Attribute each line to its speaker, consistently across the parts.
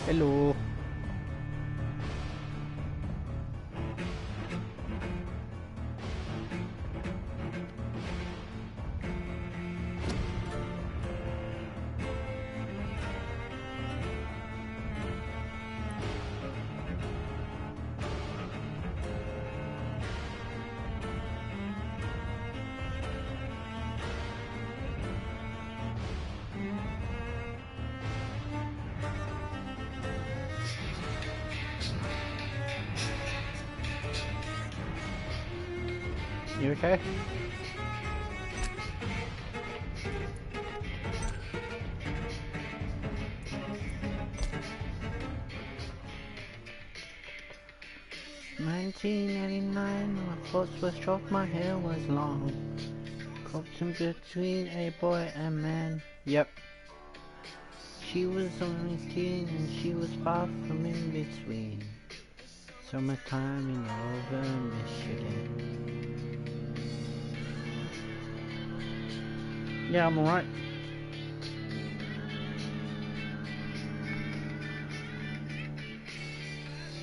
Speaker 1: Hello. You okay? "1989, my thoughts were short, my hair was long. Caught in between a boy and man." Yep. She was only teen and she was far from in between. Summertime in northern Michigan. Yeah, I'm alright.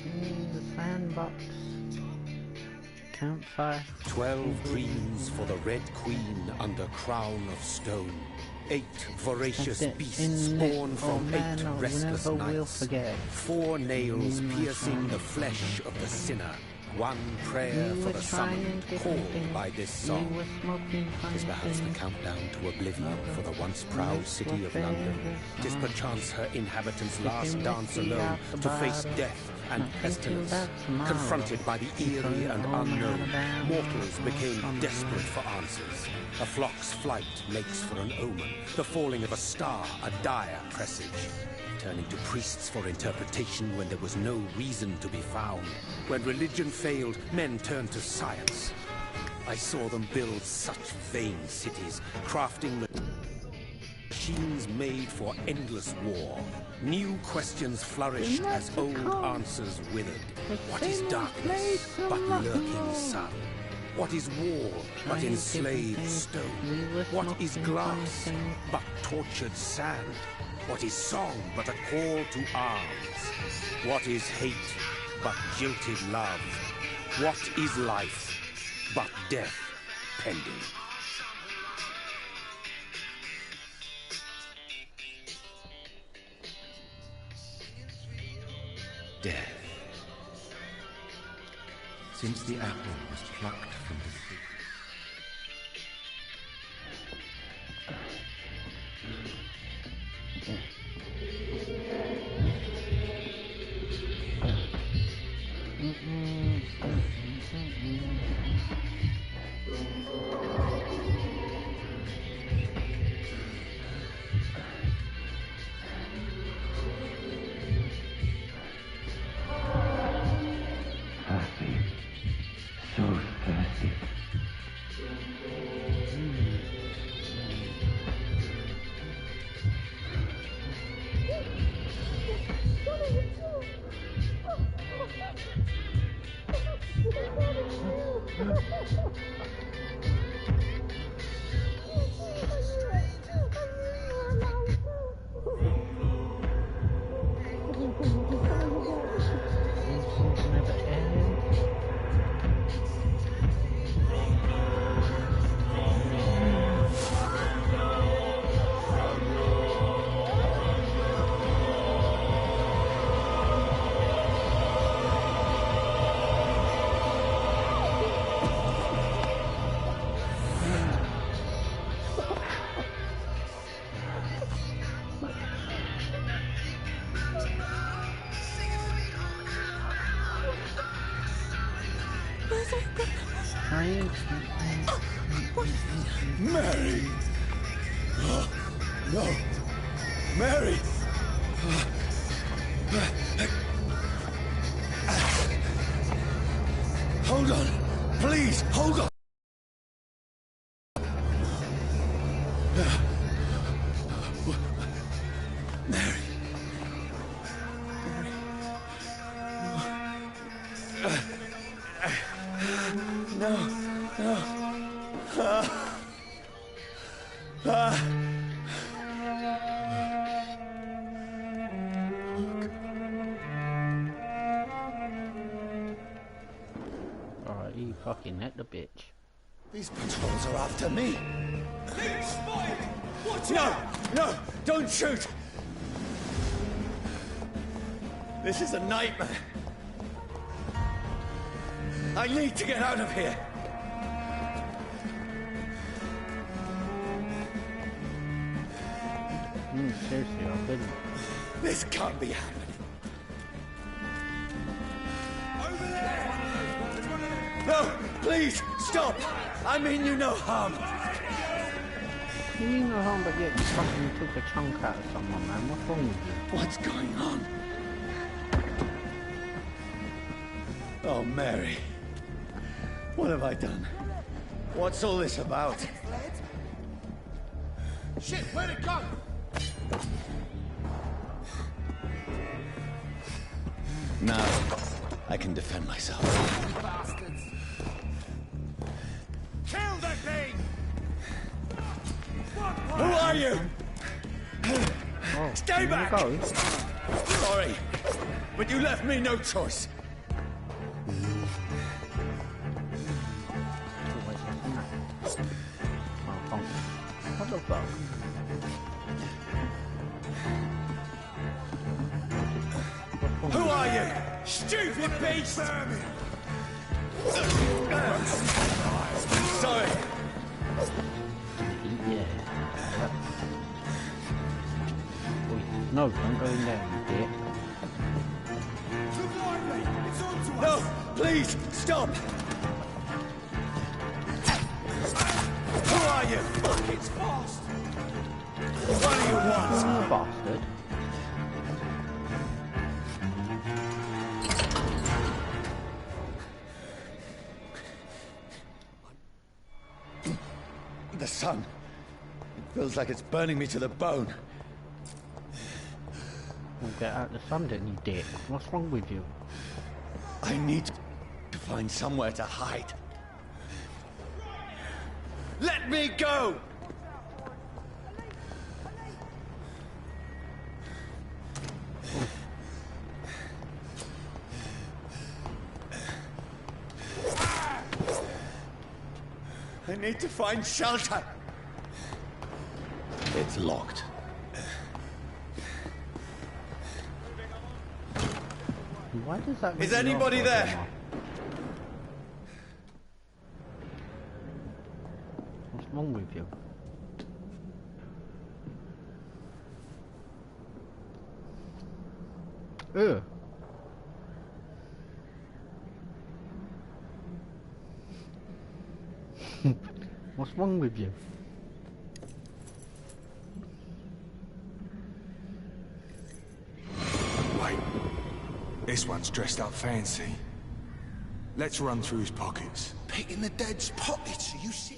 Speaker 1: In the sandbox. Campfire.
Speaker 2: 12 dreams for the Red Queen under crown of stone. 8 voracious beasts born from 8 restless nights. 4 nails piercing the flesh of the sinner. 1 prayer for the summoned called by this song. Tis perhaps the countdown to oblivion for the once proud city of London. Tis perchance her inhabitants' last dance alone to face death and pestilence. Confronted by the eerie and unknown, mortals became desperate for answers. A flock's flight makes for an omen, the falling of a star a dire presage. Turning to priests for interpretation when there was no reason to be found. When religion failed, men turned to science. I saw them build such vain cities, crafting machines made for endless war. New questions flourished as old answers withered. What is darkness but lurking sun? What is war but enslaved stone? What is glass but tortured sand? What is song but a call to arms? What is hate but jilted love? What is life but death pending?
Speaker 3: Death. Since the apple was plucked from the tree.
Speaker 2: Mary! No! Mary! Hold on. Please, hold on. Mary. No.
Speaker 1: Alright, you fucking hit the bitch.
Speaker 2: These patrols are after me.
Speaker 4: They're spotted! Watch
Speaker 2: No,
Speaker 4: out!
Speaker 2: no, don't shoot. This is a nightmare. I need to get out of here.
Speaker 1: Seriously, I couldn't.
Speaker 2: This can't be happening.
Speaker 4: Over there!
Speaker 2: No, please, stop. I mean you no harm.
Speaker 1: You mean no harm, but yet you fucking took a chunk out of someone, man. What's wrong with you?
Speaker 2: What's going on? Oh, Mary. What have I done? What's all this about?
Speaker 4: Shit, where'd it go?
Speaker 2: Now, I can defend myself.
Speaker 4: Bastards! Kill the thing!
Speaker 2: Who are you?
Speaker 1: Oh,
Speaker 2: Stay
Speaker 1: here
Speaker 2: back!
Speaker 1: we go.
Speaker 2: Sorry, but you left me no choice.
Speaker 1: What the fuck?
Speaker 2: Who are you? Stupid beast! Sorry.
Speaker 1: Yeah. No, don't go in there, you dick.
Speaker 4: Revive me! It's on to us!
Speaker 2: No, please, stop! Who are you?
Speaker 4: Fuck, it's fast!
Speaker 2: What do you want?
Speaker 1: You bastard.
Speaker 2: The sun. It feels like it's burning me to the bone.
Speaker 1: Well, get out the sun then, you dick. What's wrong with you?
Speaker 2: I need to find somewhere to hide. Let me go! I need to find shelter. It's locked.
Speaker 1: Why does that make
Speaker 2: Is
Speaker 1: me
Speaker 2: anybody
Speaker 1: laugh,
Speaker 2: there?
Speaker 1: Emma? What's wrong with you? Ugh. What's wrong with you?
Speaker 4: Wait. This one's dressed up fancy. Let's run through his pockets.
Speaker 5: Picking the dead's pockets? Are you serious?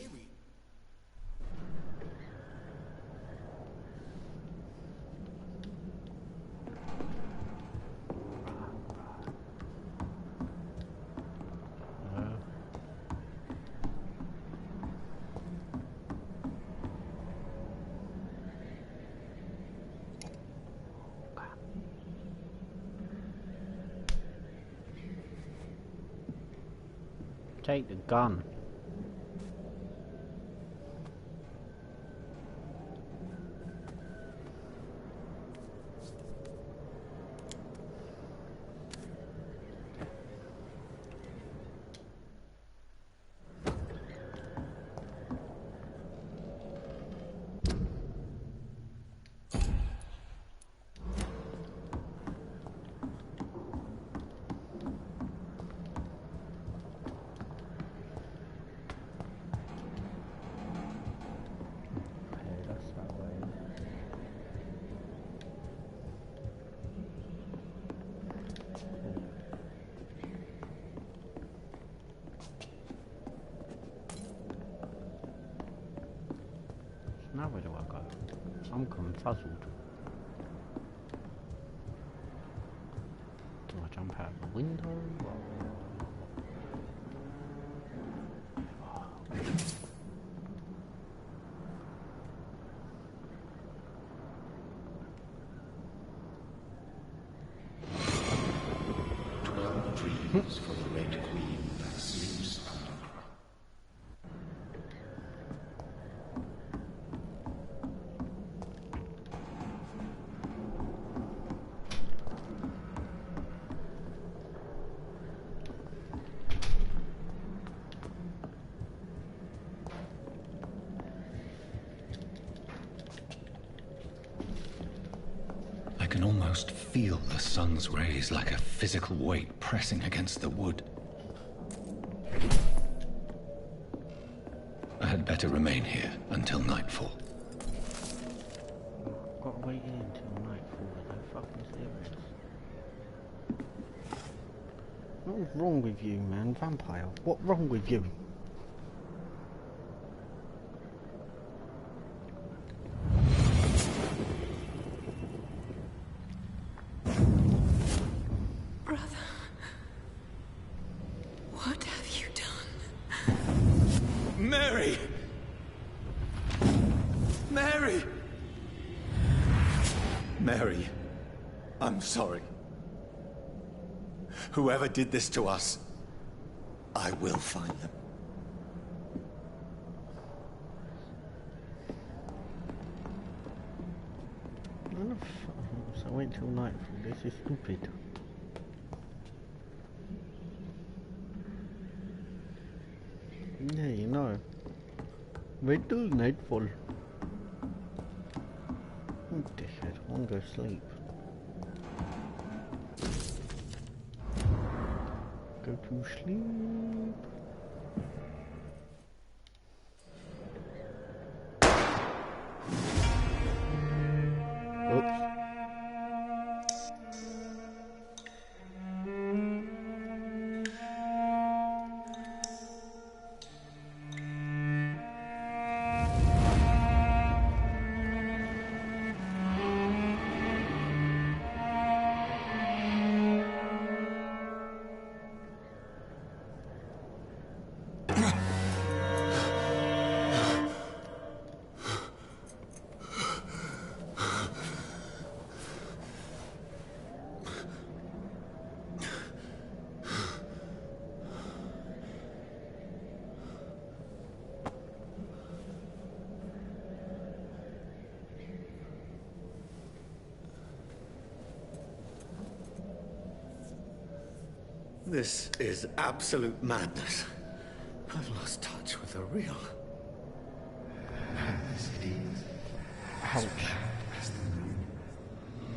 Speaker 1: Take the gun. Now where do I go? I'm confuzzled. Do I jump out the window?
Speaker 3: Dreams for the Red Queen that sleeps underground. I can almost feel the sun's rays like a physical weight pressing against the wood. I had better remain here until nightfall.
Speaker 1: I've got to wait here until nightfall. Are you fucking serious? What's wrong with you, man? Vampire. What's wrong with you?
Speaker 2: Mary! Mary! Mary, I'm sorry. Whoever did this to us, I will find them.
Speaker 1: So wait till nightfall. This is stupid. Yeah, you know. Wait till nightfall. What the shit? I want to go sleep. Go to sleep. Oops.
Speaker 2: This is absolute madness. I've lost touch with the real.
Speaker 3: Madness it is.
Speaker 1: Ouch.
Speaker 3: As the moon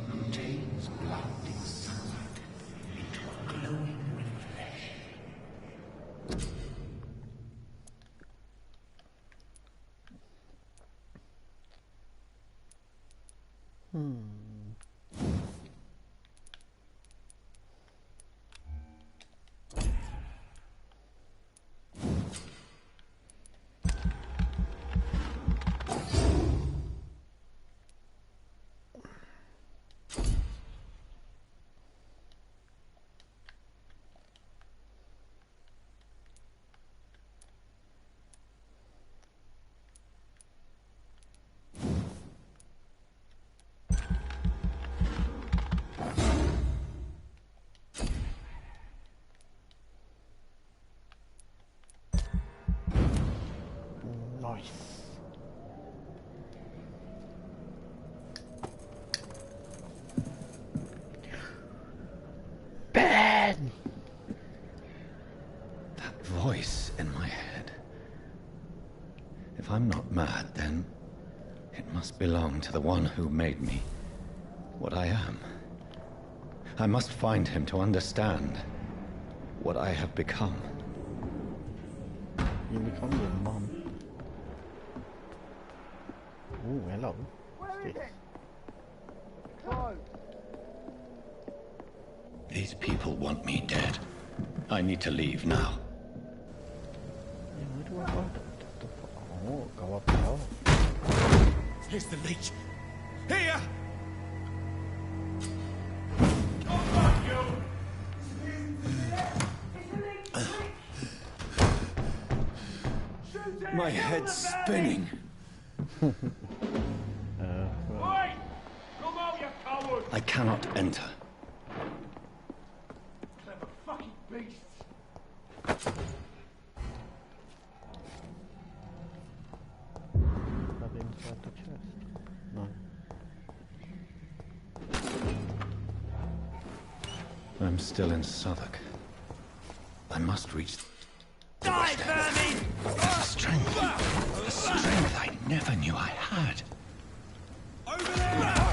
Speaker 3: contains blinding sunlight into a glowing reflection.
Speaker 1: Nice. Ben!
Speaker 3: That voice in my head. If I'm not mad, then it must belong to the one who made me what I am. I must find him to understand what I have become.
Speaker 1: You become your mum. Oh, hello. What's this?
Speaker 3: These people want me dead. I need to leave now.
Speaker 1: Yeah, where do I go? Oh, go up there.
Speaker 4: Here's the leech. Here!
Speaker 3: My head's spinning. I cannot enter.
Speaker 4: Clever fucking beasts.
Speaker 1: Up inside the chest. No.
Speaker 3: I'm still in Southwark. I must reach...
Speaker 4: Die, vermin!
Speaker 3: The strength I never knew I had.
Speaker 4: Over there!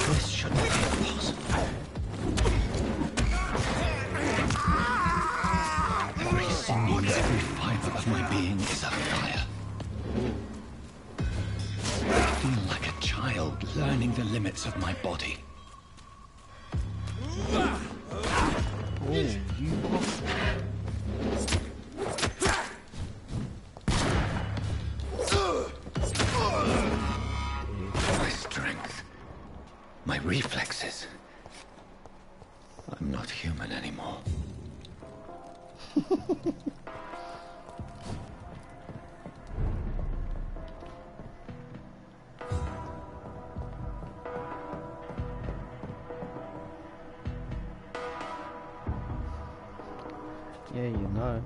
Speaker 3: This shouldn't be possible. Every sinew, every fiber of my being is afire. I feel like a child learning the limits of my body. My strength, my reflexes. I'm not human anymore.
Speaker 1: Yeah, you know.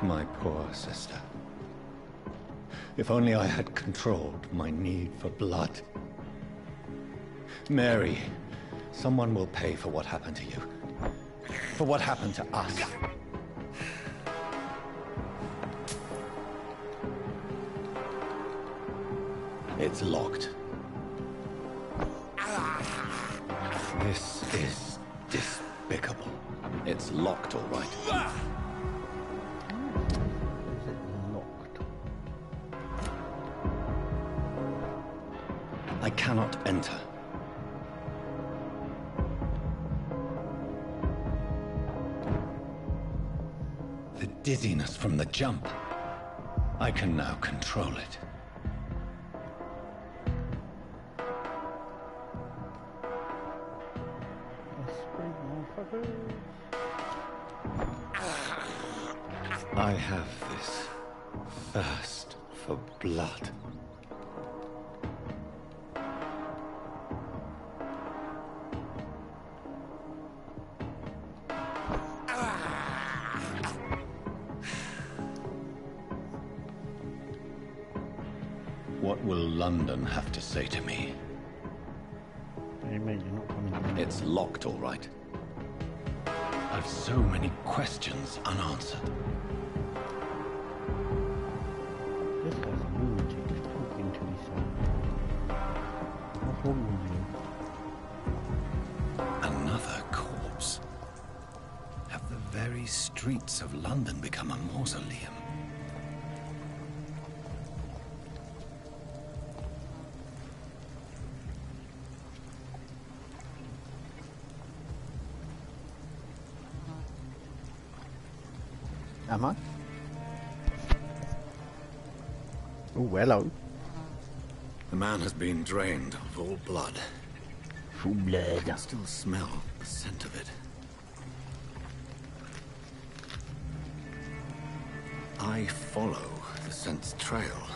Speaker 3: My poor sister. If only I had controlled my need for blood. Mary, someone will pay for what happened to you. For what happened to us. It's locked. This is despicable. It's locked, all right.
Speaker 1: Is it locked?
Speaker 3: I cannot enter. The dizziness from the jump. I can now control it. I have this thirst for blood. What will London have to say to me?
Speaker 1: What do you mean you're not coming in?
Speaker 3: It's locked, all right. I've so many questions unanswered.
Speaker 1: This guy's a lunatic talking to himself. What's wrong with you?
Speaker 3: Another corpse. Have the very streets of London become a mausoleum?
Speaker 1: Am I? Oh, hello.
Speaker 3: The man has been drained of all blood.
Speaker 1: Full
Speaker 3: I
Speaker 1: blood.
Speaker 3: can still smell the scent of it. I follow the scent's trail.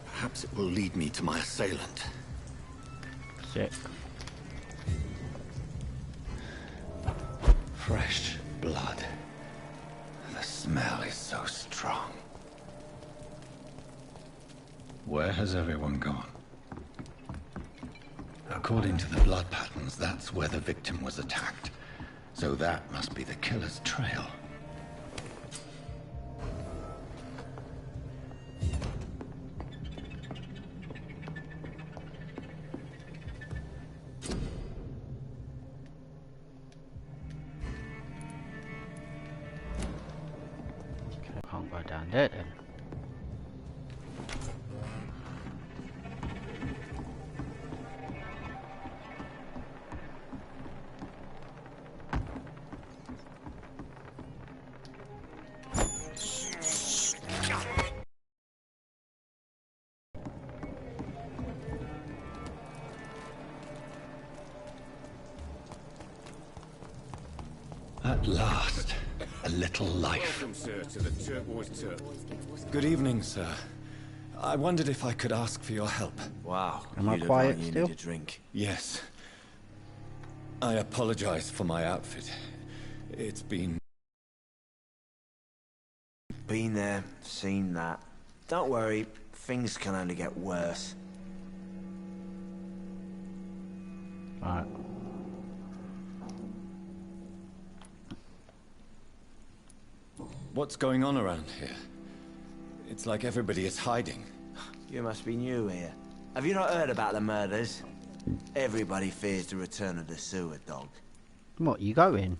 Speaker 3: Perhaps it will lead me to my assailant.
Speaker 1: Sick.
Speaker 3: Fresh blood. The smell is so strong. Where has everyone gone? According to the blood patterns, that's where the victim was attacked. So that must be the killer's trail.
Speaker 1: Okay, can't go down there then.
Speaker 3: At last, a little life.
Speaker 2: Welcome, sir, to the Turquoise Turtle.
Speaker 3: Good evening, sir. I wondered if I could ask for your help.
Speaker 4: Wow.
Speaker 1: Am I
Speaker 4: you look
Speaker 1: quiet
Speaker 4: like you
Speaker 1: still?
Speaker 4: need a drink.
Speaker 3: Yes. I apologize for my outfit. It's been...
Speaker 4: Been there, seen that. Don't worry, things can only get worse.
Speaker 1: Alright.
Speaker 3: What's going on around here? It's like everybody is hiding.
Speaker 4: You must be new here. Have you not heard about the murders? Everybody fears the return of the sewer dog.
Speaker 1: What, you going?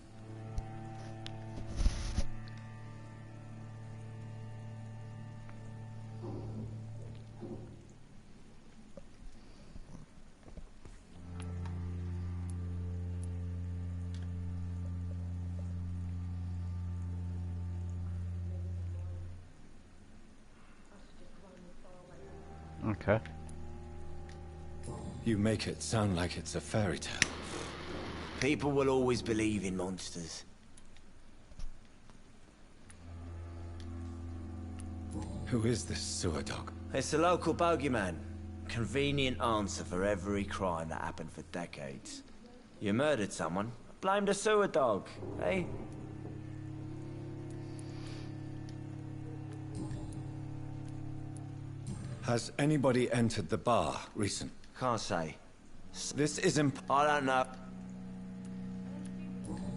Speaker 1: Okay.
Speaker 3: You make it sound like it's a fairy tale.
Speaker 4: People will always believe in monsters.
Speaker 3: Who is this sewer dog?
Speaker 4: It's the local bogeyman. Convenient answer for every crime that happened for decades. You murdered someone, blame the sewer dog, eh?
Speaker 3: Has anybody entered the bar recent?
Speaker 4: Can't say.
Speaker 3: This is
Speaker 4: I don't know.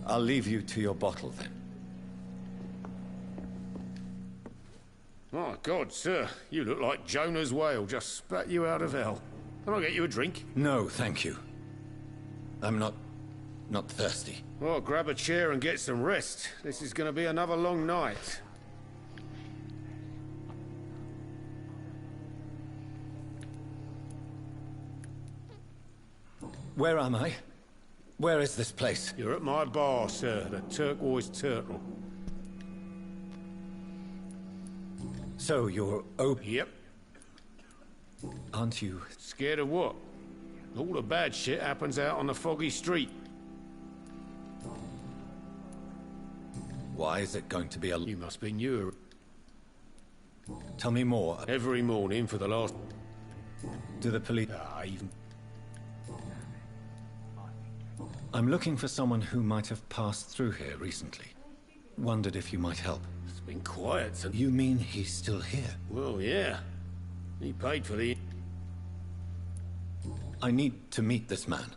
Speaker 3: I'll leave you to your bottle then.
Speaker 2: My God, sir, you look like Jonah's whale just spat you out of hell. Can I get you a drink?
Speaker 3: No, thank you. I'm not thirsty.
Speaker 2: Well, grab a chair and get some rest. This is going to be another long night.
Speaker 3: Where am I? Where is this place?
Speaker 2: You're at my bar, sir, the Turquoise Turtle.
Speaker 3: So you're open?
Speaker 2: Yep.
Speaker 3: Aren't you?
Speaker 2: Scared of what? All the bad shit happens out on the foggy street.
Speaker 3: Why is it going to be a...
Speaker 2: You must be newer.
Speaker 3: Tell me more.
Speaker 2: Every morning for the last...
Speaker 3: Do the police...
Speaker 2: even...
Speaker 3: I'm looking for someone who might have passed through here recently. Wondered if you might help.
Speaker 2: It's been quiet since...
Speaker 3: You mean he's still here?
Speaker 2: Well, yeah. He paid for the...
Speaker 3: I need to meet this man.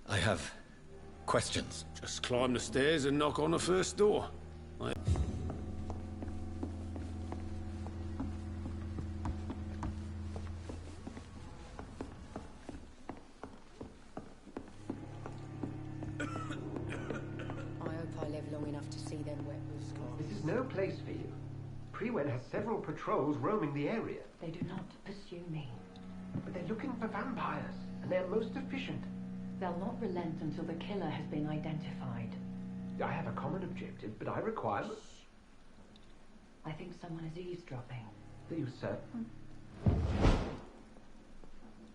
Speaker 3: I have questions.
Speaker 2: Just climb the stairs and knock on the first door.
Speaker 6: This is no place for you. Prewen has several patrols roaming the area.
Speaker 7: They do not pursue me.
Speaker 6: But they're looking for vampires, and they're most efficient.
Speaker 7: They'll not relent until the killer has been identified.
Speaker 6: I have a common objective, but I require...
Speaker 7: I think someone is eavesdropping.
Speaker 6: Do you, sir?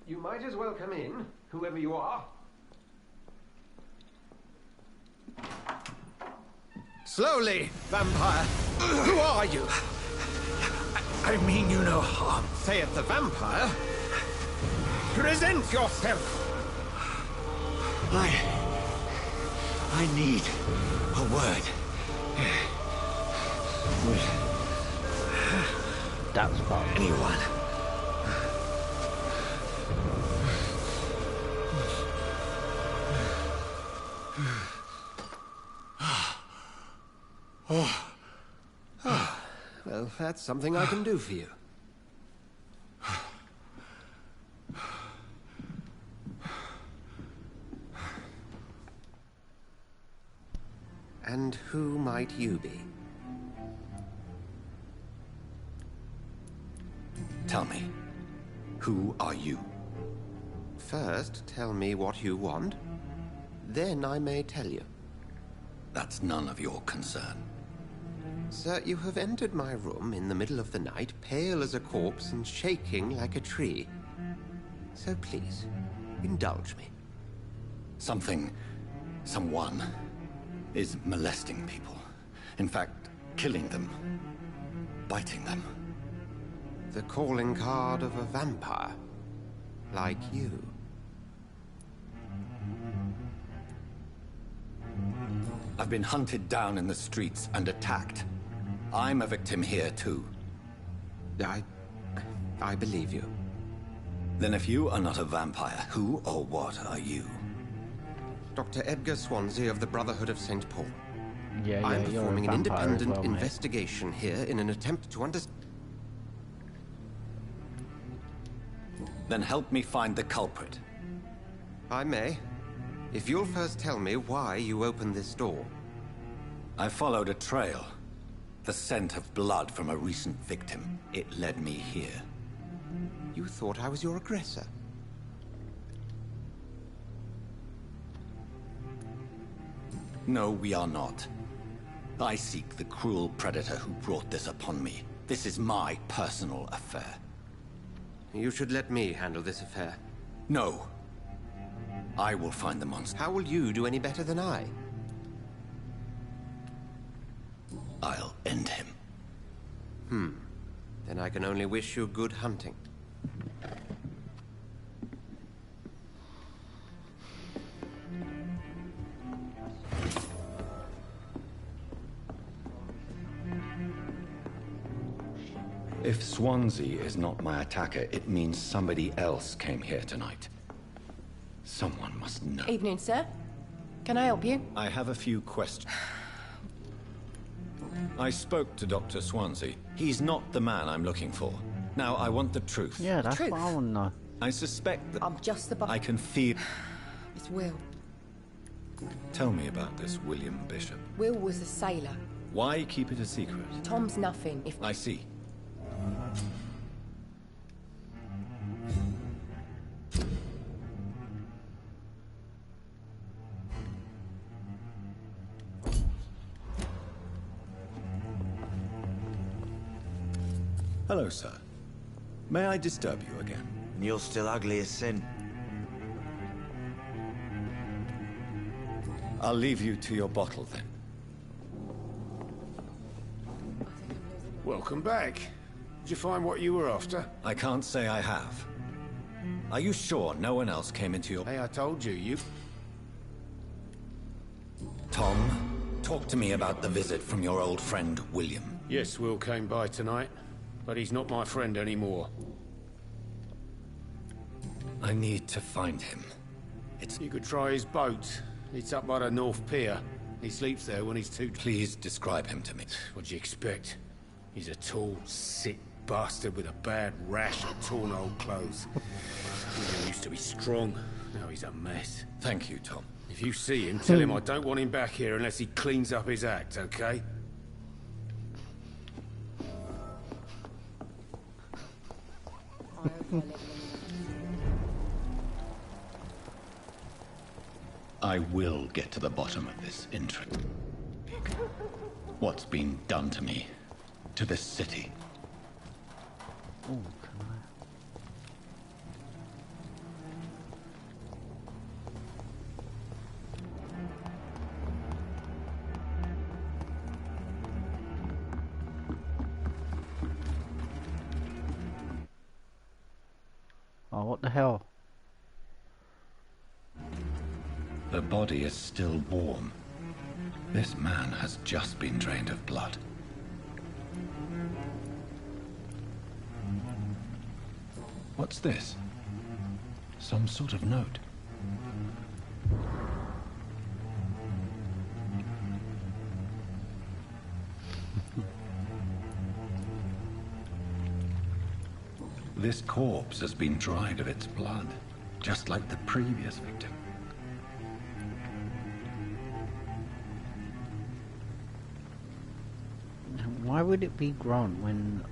Speaker 6: You might as well come in, whoever you are.
Speaker 5: Slowly, vampire. Who are you? I mean you no harm, saith the vampire. Present yourself. I need a word.
Speaker 1: That's fine.
Speaker 5: Anyone.
Speaker 6: Well, that's something I can do for you. And who might you be?
Speaker 3: Tell me, who are you?
Speaker 6: First, tell me what you want. Then I may tell you.
Speaker 3: That's none of your concern.
Speaker 6: Sir, you have entered my room in the middle of the night, pale as a corpse and shaking like a tree. So please, indulge me.
Speaker 3: Someone is molesting people. In fact, killing them. Biting them.
Speaker 6: The calling card of a vampire. Like you.
Speaker 3: I've been hunted down in the streets and attacked. I'm a victim here, too.
Speaker 6: I believe you.
Speaker 3: Then if you are not a vampire, who or what are you?
Speaker 6: Dr. Edgar Swansea of the Brotherhood of St. Paul.
Speaker 1: Yeah,
Speaker 6: I'm
Speaker 1: you're
Speaker 6: performing
Speaker 1: a
Speaker 6: an
Speaker 1: vampire as
Speaker 6: independent
Speaker 1: well, mate.
Speaker 6: investigation here in an attempt to understand...
Speaker 3: Then help me find the culprit.
Speaker 6: I may. If you'll first tell me why you opened this door.
Speaker 3: I followed a trail. The scent of blood from a recent victim. It led me here.
Speaker 6: You thought I was your aggressor.
Speaker 3: No, we are not. I seek the cruel predator who brought this upon me. This is my personal affair.
Speaker 6: You should let me handle this affair.
Speaker 3: No. I will find the monster.
Speaker 6: How will you do any better than I?
Speaker 3: I'll end him.
Speaker 6: Then I can only wish you good hunting.
Speaker 3: If Swansea is not my attacker, it means somebody else came here tonight. Someone must know.
Speaker 8: Evening, sir. Can I help you?
Speaker 3: I have a few questions. I spoke to Dr. Swansea. He's not the man I'm looking for. Now, I want the truth.
Speaker 1: Yeah, that's
Speaker 8: Truth.
Speaker 1: what I want to know.
Speaker 3: I suspect that
Speaker 8: I'm just the
Speaker 3: I can feel...
Speaker 8: It's Will.
Speaker 3: Tell me about this William Bishop.
Speaker 8: Will was a sailor.
Speaker 3: Why keep it a secret?
Speaker 8: Tom's nothing. If
Speaker 3: I see. Hello, sir. May I disturb you again?
Speaker 4: And you're still ugly as sin.
Speaker 3: I'll leave you to your bottle, then.
Speaker 9: Welcome back. Did you find what you were after?
Speaker 3: I can't say I have. Are you sure no one else came into your...
Speaker 9: Hey, I told you, you...
Speaker 3: Tom, talk to me about the visit from your old friend, William.
Speaker 9: Yes, Will came by tonight, but he's not my friend anymore.
Speaker 3: I need to find him.
Speaker 9: You could try his boat. It's up by the North Pier. He sleeps there when he's too...
Speaker 3: Please describe him to me.
Speaker 9: What do you expect? He's a tall, sick bastard with a bad rash and torn old clothes. William used to be strong. Now he's a mess.
Speaker 3: Thank you, Tom.
Speaker 9: If you see him, tell him I don't want him back here unless he cleans up his act, okay?
Speaker 3: I will get to the bottom of this intrigue. What's been done to me? To this city?
Speaker 1: Oh, can I? Oh, what the hell?
Speaker 3: The body is still warm. This man has just been drained of blood. What's this? Some sort of note. This corpse has been dried of its blood, just like the previous victim.
Speaker 1: Why would it be grown when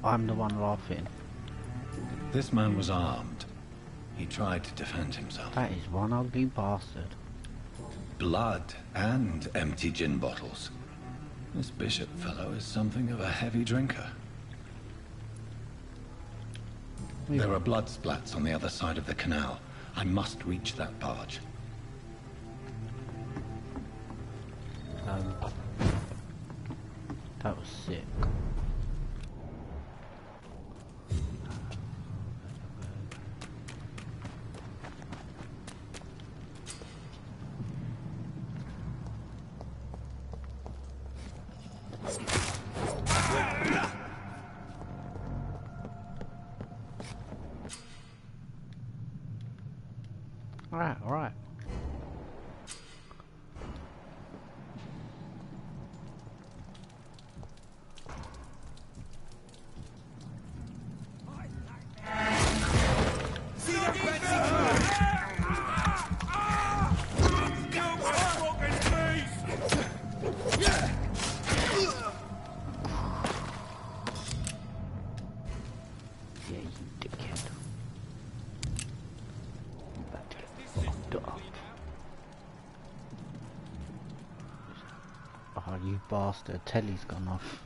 Speaker 1: I'm the one laughing?
Speaker 3: This man was armed. He tried to defend himself.
Speaker 1: That is one ugly bastard.
Speaker 3: Blood and empty gin bottles. This bishop fellow is something of a heavy drinker. There are blood splats on the other side of the canal. I must reach that barge.
Speaker 1: sick. Alright. Oh, you bastard, telly's gone off.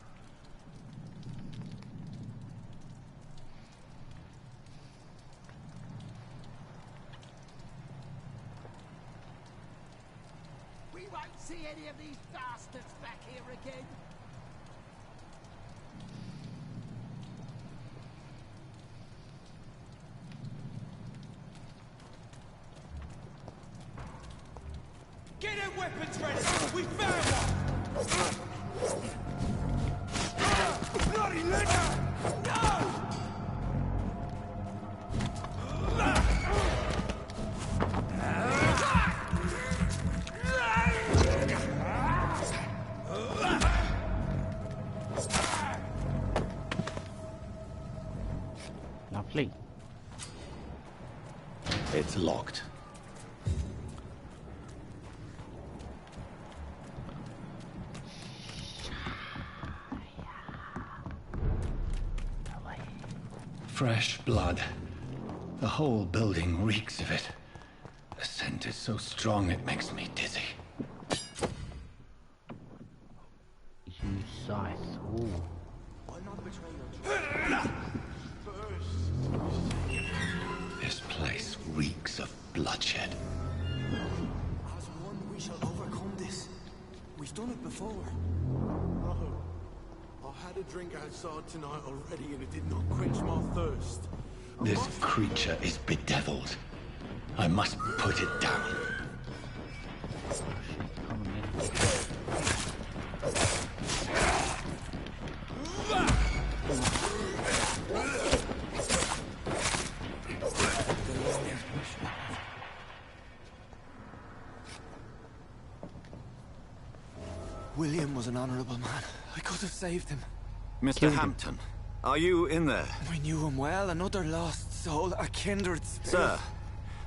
Speaker 10: We won't see any of these bastards back here again.
Speaker 5: Get their weapons ready! We found one! Bloody legend! No!
Speaker 1: Lovely.
Speaker 3: It's locked. Fresh blood. The whole building reeks of it. The scent is so strong it makes me dizzy.
Speaker 1: You scythe. Ooh.
Speaker 3: This place reeks of bloodshed.
Speaker 5: As one, we shall overcome this. We've done it before. No. I had a drink outside tonight already and it did not quench my thirst.
Speaker 3: This creature is bedeviled. I must put it down.
Speaker 5: William was an honorable man. I could have saved him.
Speaker 3: Mr. Hampton, are you in there?
Speaker 5: We knew him well, another lost soul, a kindred spirit.
Speaker 3: Sir,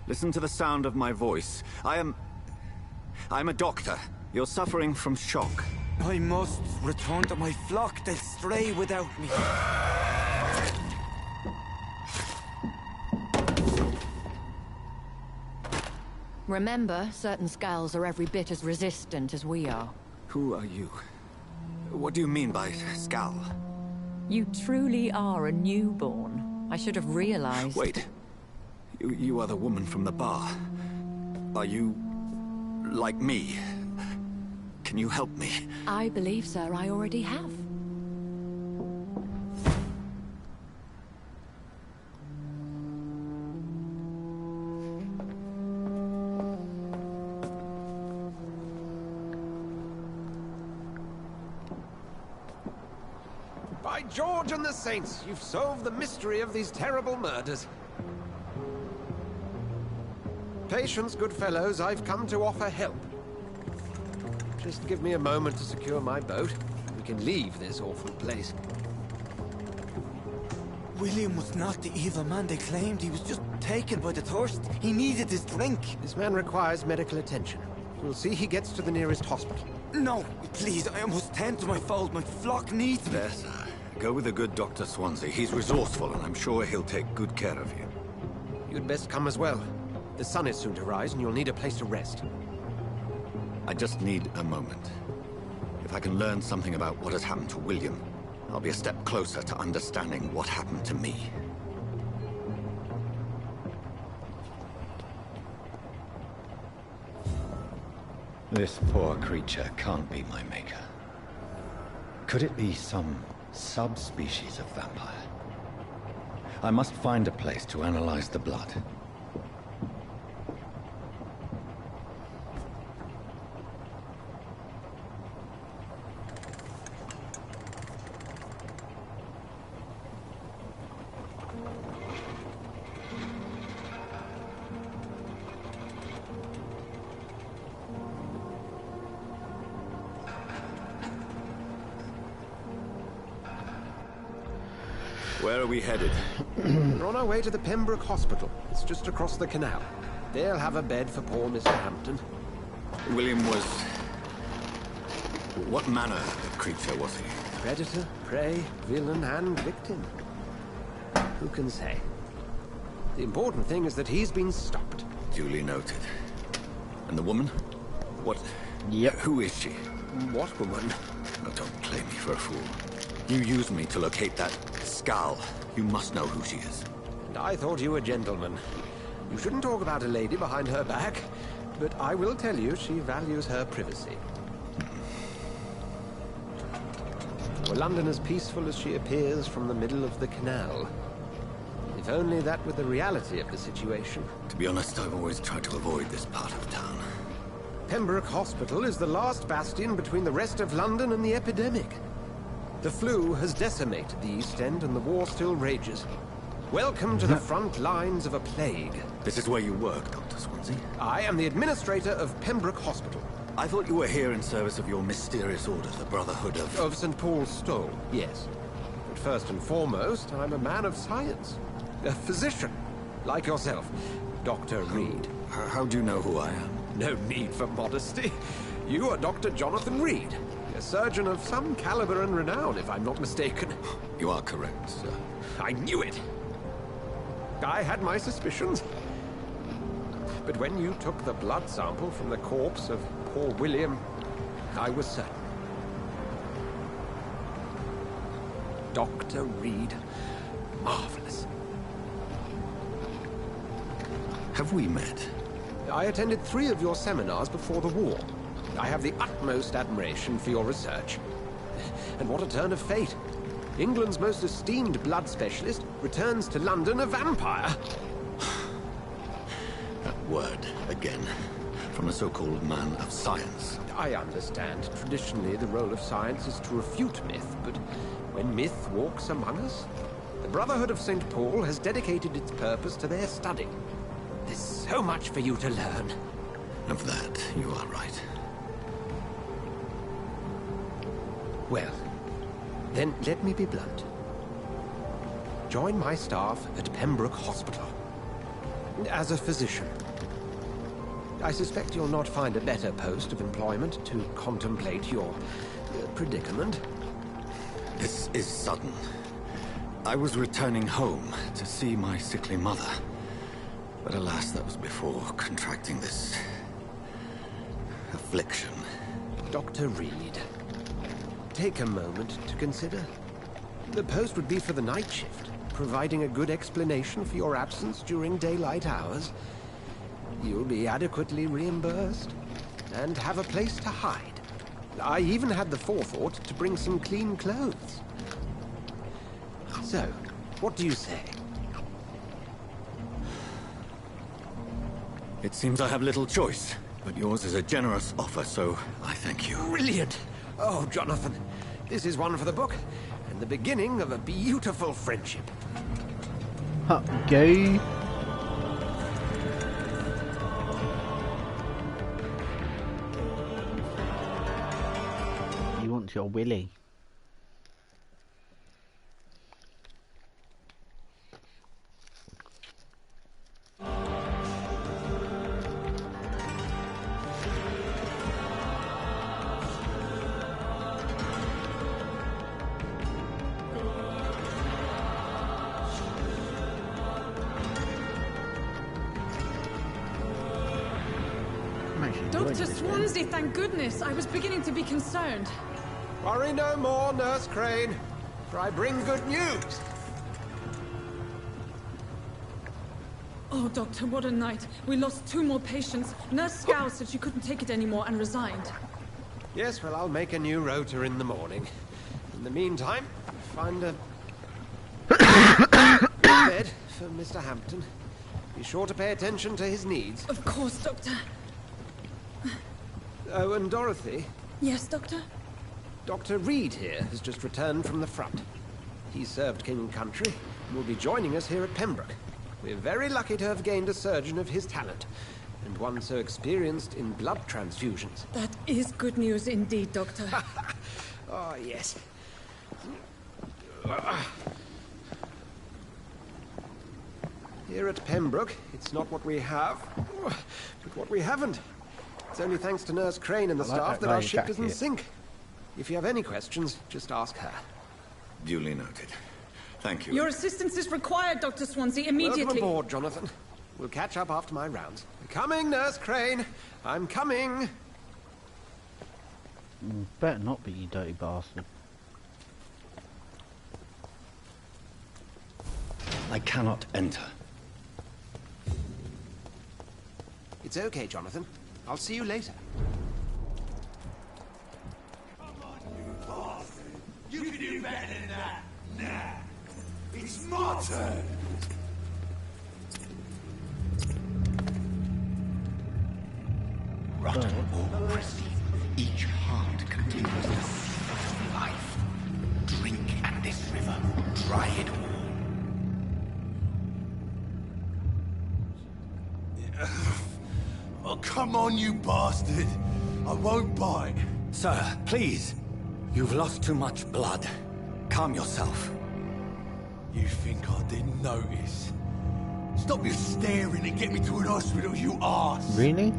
Speaker 3: listen to the sound of my voice. I'm a doctor. You're suffering from shock.
Speaker 5: I must return to my flock. They'll stray without me.
Speaker 11: Remember, certain skulls are every bit as resistant as we are.
Speaker 3: Who are you? What do you mean by Skal?
Speaker 11: You truly are a newborn. I should have realized.
Speaker 3: Wait. You are the woman from the bar. Are you... like me? Can you help me?
Speaker 11: I believe, sir, I already have.
Speaker 6: By George and the Saints, you've solved the mystery of these terrible murders. Patience, good fellows, I've come to offer help. Just give me a moment to secure my boat. We can leave this awful place.
Speaker 5: William was not the evil man they claimed. He was just taken by the thirst. He needed his drink.
Speaker 6: This man requires medical attention. We'll see he gets to the nearest hospital.
Speaker 5: No, please, I must tend to my fold. My flock needs me.
Speaker 3: There, sir. Go with the good Dr. Swansea. He's resourceful, and I'm sure he'll take good care of you.
Speaker 6: You'd best come as well. The sun is soon to rise, and you'll need a place to rest.
Speaker 3: I just need a moment. If I can learn something about what has happened to William, I'll be a step closer to understanding what happened to me. This poor creature can't be my maker. Could it be some subspecies of vampire? I must find a place to analyze the blood.
Speaker 12: Where are we headed?
Speaker 6: We're on our way to the Pembroke Hospital. It's just across the canal. They'll have a bed for poor Mr. Hampton.
Speaker 12: William was... What manner of creature was he?
Speaker 6: Predator, prey, villain, and victim. Who can say? The important thing is that he's been stopped.
Speaker 12: Duly noted. And the woman? What...
Speaker 1: Yep.
Speaker 12: Who is she?
Speaker 6: What woman?
Speaker 12: Oh, don't play me for a fool. You used me to locate that skull. You must know who she is.
Speaker 6: And I thought you a gentleman. You shouldn't talk about a lady behind her back, but I will tell you she values her privacy. Were London as peaceful as she appears from the middle of the canal? If only that were the reality of the situation.
Speaker 12: To be honest, I've always tried to avoid this part of town.
Speaker 6: Pembroke Hospital is the last bastion between the rest of London and the epidemic. The flu has decimated the East End and the war still rages. Welcome to the front lines of a plague.
Speaker 12: This is where you work, Dr. Swansea?
Speaker 6: I am the administrator of Pembroke Hospital.
Speaker 12: I thought you were here in service of your mysterious order, the Brotherhood of...
Speaker 6: Of St. Paul's Stole, yes. But first and foremost, I'm a man of science. A physician, like yourself, Dr. Reed.
Speaker 12: How do you know who I am?
Speaker 6: No need for modesty. You are Dr. Jonathan Reed, a surgeon of some caliber and renown, if I'm not mistaken.
Speaker 12: You are correct, sir.
Speaker 6: I knew it! I had my suspicions. But when you took the blood sample from the corpse of poor William, I was certain. Dr. Reed. Marvelous.
Speaker 12: Have we met?
Speaker 6: I attended 3 of your seminars before the war. I have the utmost admiration for your research. And what a turn of fate. England's most esteemed blood specialist returns to London a vampire.
Speaker 12: That word, again. From a so-called man of science.
Speaker 6: I understand. Traditionally, the role of science is to refute myth, but when myth walks among us, the Brotherhood of St. Paul has dedicated its purpose to their study. There's so much for you to learn.
Speaker 12: Of that, you are right.
Speaker 6: Well, then let me be blunt. Join my staff at Pembroke Hospital. As a physician. I suspect you'll not find a better post of employment to contemplate your predicament.
Speaker 12: This is sudden. I was returning home to see my sickly mother. But alas, that was before contracting this... affliction.
Speaker 6: Dr. Reed, take a moment to consider. The post would be for the night shift, providing a good explanation for your absence during daylight hours. You'll be adequately reimbursed, and have a place to hide. I even had the forethought to bring some clean clothes. So, what do you say?
Speaker 12: It seems I have little choice, but yours is a generous offer, so I thank you.
Speaker 6: Brilliant! Oh, Jonathan, this is one for the book, and the beginning of a beautiful friendship.
Speaker 1: Gay. You want your willy?
Speaker 13: Dr. Swansea, thank goodness. I was beginning to be concerned.
Speaker 6: Worry no more, Nurse Crane, for I bring good news.
Speaker 13: Oh, Doctor, what a night. We lost 2 more patients. Nurse Scow said she couldn't take it anymore and resigned.
Speaker 6: Yes, well, I'll make a new rota in the morning. In the meantime, find a bed for Mr. Hampton. Be sure to pay attention to his needs.
Speaker 13: Of course, Doctor.
Speaker 6: Oh, and Dorothy?
Speaker 13: Yes, Doctor?
Speaker 6: Dr. Reed here has just returned from the front. He served King and Country and will be joining us here at Pembroke. We're very lucky to have gained a surgeon of his talent, and one so experienced in blood transfusions.
Speaker 13: That is good news indeed, Doctor.
Speaker 6: Oh, yes. Here at Pembroke, it's not what we have, but what we haven't. It's only thanks to Nurse Crane and the staff that our ship doesn't sink. If you have any questions, just ask her.
Speaker 12: Duly noted. Thank you.
Speaker 13: Your assistance is required, Dr. Swansea, immediately.
Speaker 6: Welcome aboard, Jonathan. We'll catch up after my rounds. Coming, Nurse Crane. I'm coming.
Speaker 1: Better not be, you dirty bastard.
Speaker 3: I cannot enter.
Speaker 6: It's okay, Jonathan. I'll see you later.
Speaker 10: Come on, you bastard. You can do better than that. Nah. It's my turn.
Speaker 2: Rotten or pristine, each heart contains the seed of life. Drink at this river, try it all.
Speaker 5: Oh, come on, you bastard. I won't bite.
Speaker 3: Sir, please. You've lost too much blood. Calm yourself.
Speaker 5: You think I didn't notice? Stop your staring and get me to an hospital, you arse.
Speaker 1: Really?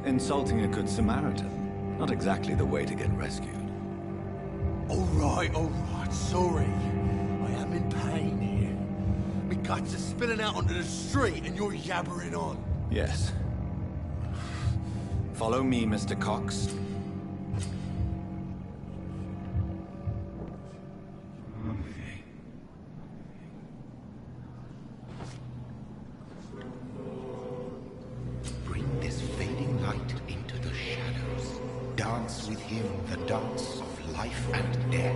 Speaker 3: Insulting a good Samaritan. Not exactly the way to get rescued.
Speaker 5: All right, sorry. I am in pain here. My guts are spilling out onto the street and you're yabbering on.
Speaker 3: Yes. Follow me, Mr. Cox.
Speaker 2: Bring this fading light into the shadows. Dance with him the dance of life and death.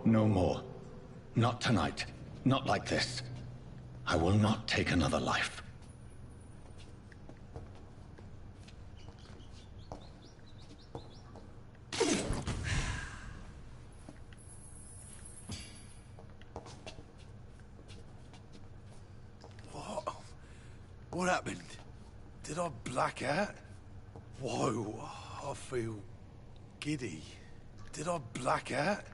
Speaker 3: No more. Not tonight. Not like this. I will not take another life.
Speaker 5: What happened? Did I black out? Whoa, I feel giddy. Did I black out?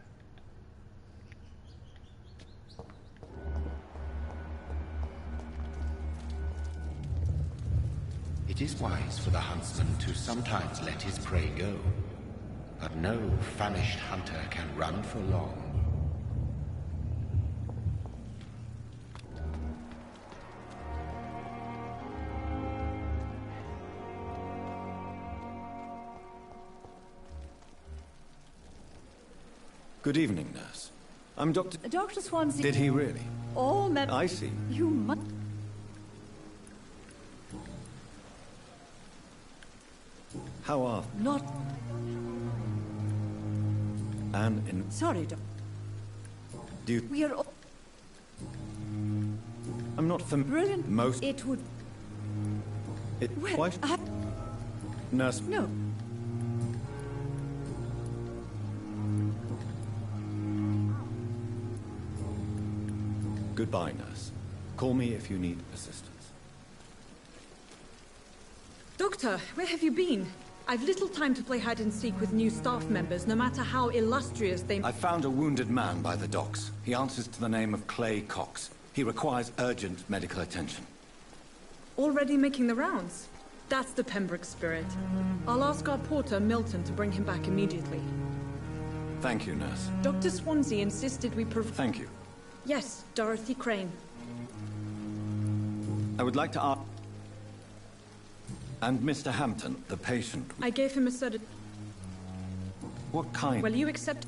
Speaker 2: It is wise for the huntsman to sometimes let his prey go, but no famished hunter can run for long.
Speaker 3: Good evening, nurse. I'm Dr.
Speaker 14: Dr. Swansea.
Speaker 3: Did he really?
Speaker 14: All men.
Speaker 3: I see.
Speaker 14: You must.
Speaker 3: How are...
Speaker 14: Not.
Speaker 3: And in...
Speaker 14: Sorry, Doc.
Speaker 3: Do you...
Speaker 14: We are all...
Speaker 3: I'm not
Speaker 14: Brilliant.
Speaker 3: Most...
Speaker 14: It would... Well,
Speaker 3: Why... Nurse...
Speaker 14: No.
Speaker 3: Goodbye, nurse. Call me if you need assistance.
Speaker 13: Doctor, where have you been? I've little time to play hide and seek with new staff members, no matter how illustrious they...
Speaker 3: I found a wounded man by the docks. He answers to the name of Clay Cox. He requires urgent medical attention.
Speaker 13: Already making the rounds. That's the Pembroke spirit. I'll ask our porter, Milton, to bring him back immediately.
Speaker 3: Thank you, nurse.
Speaker 13: Dr. Swansea insisted we
Speaker 3: Thank you.
Speaker 13: Yes, Dorothy Crane.
Speaker 3: I would like to ask... And Mr. Hampton, the patient...
Speaker 13: I gave him a sedative.
Speaker 3: What kind?
Speaker 13: Well, you accept...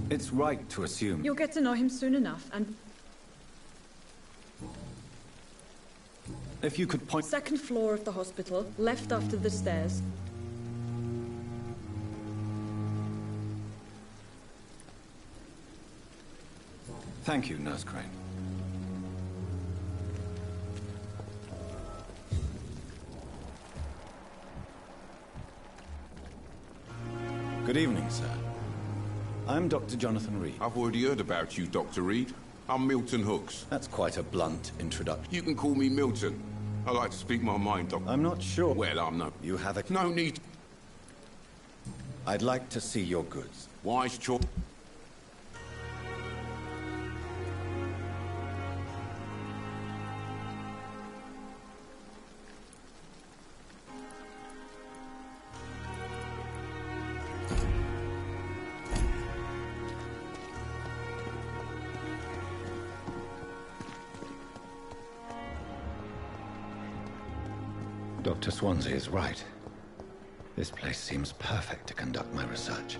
Speaker 3: It's right to assume...
Speaker 13: You'll get to know him soon enough, and...
Speaker 3: If you could point...
Speaker 13: Second floor of the hospital, left after the stairs.
Speaker 3: Thank you, Nurse Crane. Good evening, sir. I'm Dr. Jonathan Reed.
Speaker 15: I've already heard about you, Dr. Reed. I'm Milton Hooks.
Speaker 3: That's quite a blunt introduction.
Speaker 15: You can call me Milton. I like to speak my mind, Doctor.
Speaker 3: I'm not sure.
Speaker 15: Well, I'm no...
Speaker 3: You have a...
Speaker 15: No need...
Speaker 3: I'd like to see your goods.
Speaker 15: Wise choice.
Speaker 3: Dr. Swansea is right. This place seems perfect to conduct my research.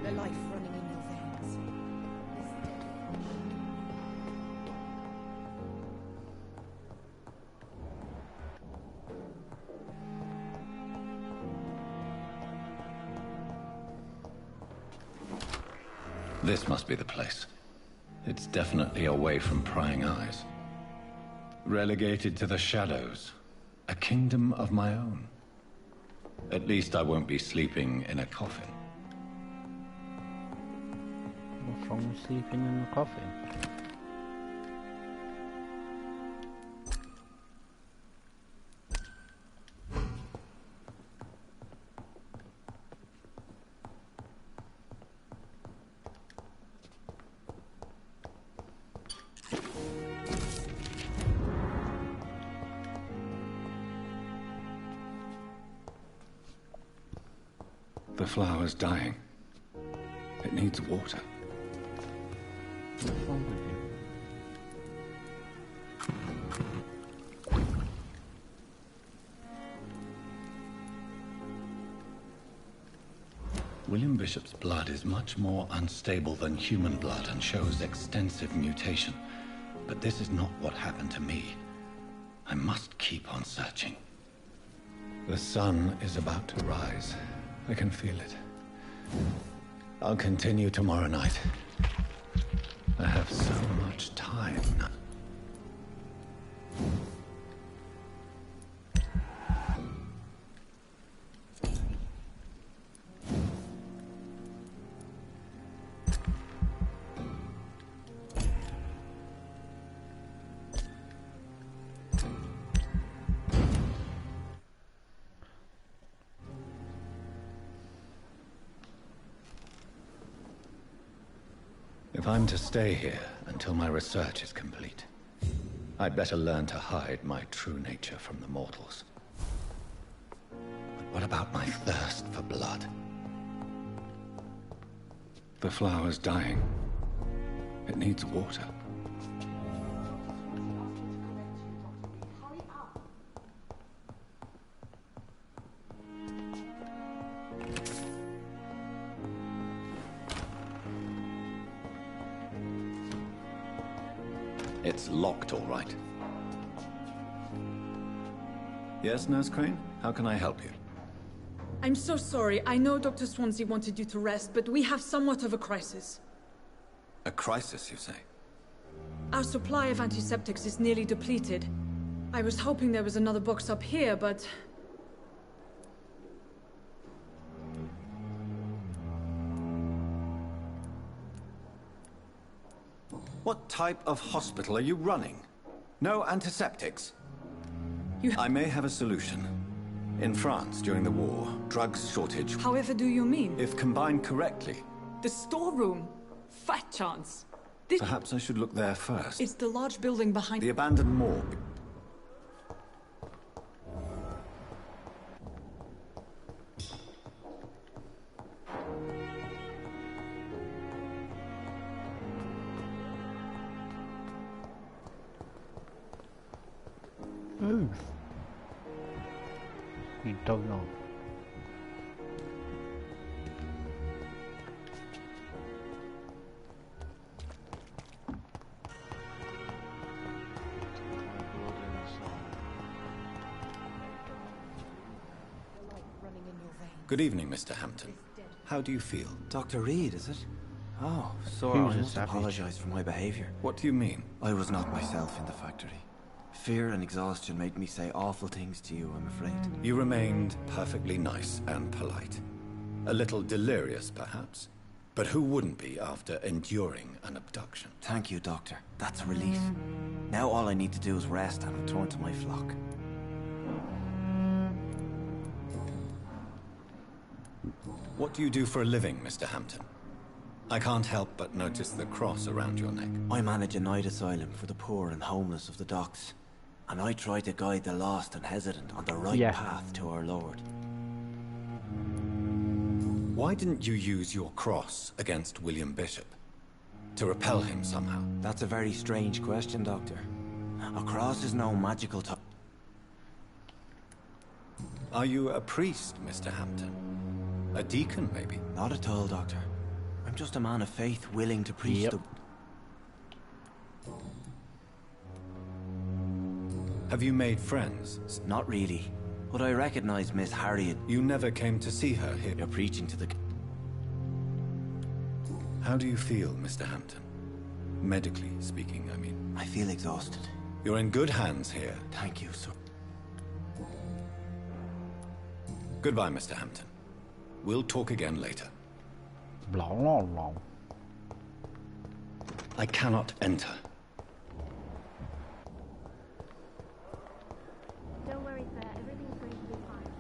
Speaker 8: The life running in your veins.
Speaker 3: This must be the place. It's definitely away from prying eyes. Relegated to the shadows. A kingdom of my own. At least I won't be sleeping in a coffin.
Speaker 1: What's wrong with sleeping in a coffin?
Speaker 3: The flower's dying. It needs water.
Speaker 1: What's wrong with you?
Speaker 3: William Bishop's blood is much more unstable than human blood and shows extensive mutation. But this is not what happened to me. I must keep on searching. The sun is about to rise. I can feel it. I'll continue tomorrow night. I have so much time now. If I'm to stay here until my research is complete, I'd better learn to hide my true nature from the mortals. But what about my thirst for blood? The flower's dying. It needs water. It's locked, all right. Yes, Nurse Crane? How can I help you?
Speaker 13: I'm so sorry. I know Dr. Swansea wanted you to rest, but we have somewhat of a crisis.
Speaker 3: A crisis, you say?
Speaker 13: Our supply of antiseptics is nearly depleted. I was hoping there was another box up here, but...
Speaker 12: What type of hospital are you running? No antiseptics? I may have a solution. In France, during the war, drugs shortage...
Speaker 13: However do you mean?
Speaker 12: If combined correctly...
Speaker 13: The storeroom. Fat chance.
Speaker 12: Perhaps I should look there first.
Speaker 13: It's the large building behind...
Speaker 12: The abandoned morgue.
Speaker 1: Move. You don't know.
Speaker 12: Good evening, Mr. Hampton. How do you feel?
Speaker 4: Dr. Reed, is it? Oh, sorry, I must apologize for my behavior.
Speaker 12: What do you mean?
Speaker 4: I was not myself in the factory. Fear and exhaustion made me say awful things to you, I'm afraid.
Speaker 12: You remained perfectly nice and polite. A little delirious, perhaps. But who wouldn't be after enduring an abduction?
Speaker 4: Thank you, Doctor. That's a relief. Now all I need to do is rest and return to my flock.
Speaker 12: What do you do for a living, Mr. Hampton? I can't help but notice the cross around your neck.
Speaker 4: I manage a night asylum for the poor and homeless of the docks. And I try to guide the lost and hesitant on the right path to our Lord.
Speaker 12: Why didn't you use your cross against William Bishop? To repel him somehow?
Speaker 4: That's a very strange question, Doctor. A cross is no magical tool.
Speaker 12: Are you a priest, Mr. Hampton? A deacon, maybe?
Speaker 4: Not at all, Doctor. I'm just a man of faith willing to preach the...
Speaker 12: Have you made friends?
Speaker 4: Not really. But I recognize Miss Harriet.
Speaker 12: You never came to see her here?
Speaker 4: You're preaching to the...
Speaker 12: How do you feel, Mr. Hampton? Medically speaking, I mean.
Speaker 4: I feel exhausted.
Speaker 12: You're in good hands here.
Speaker 4: Thank you, sir.
Speaker 12: Goodbye, Mr. Hampton. We'll talk again later.
Speaker 1: Blah, blah, blah.
Speaker 12: I cannot enter.
Speaker 16: Don't worry, sir. Everything's going to be fine.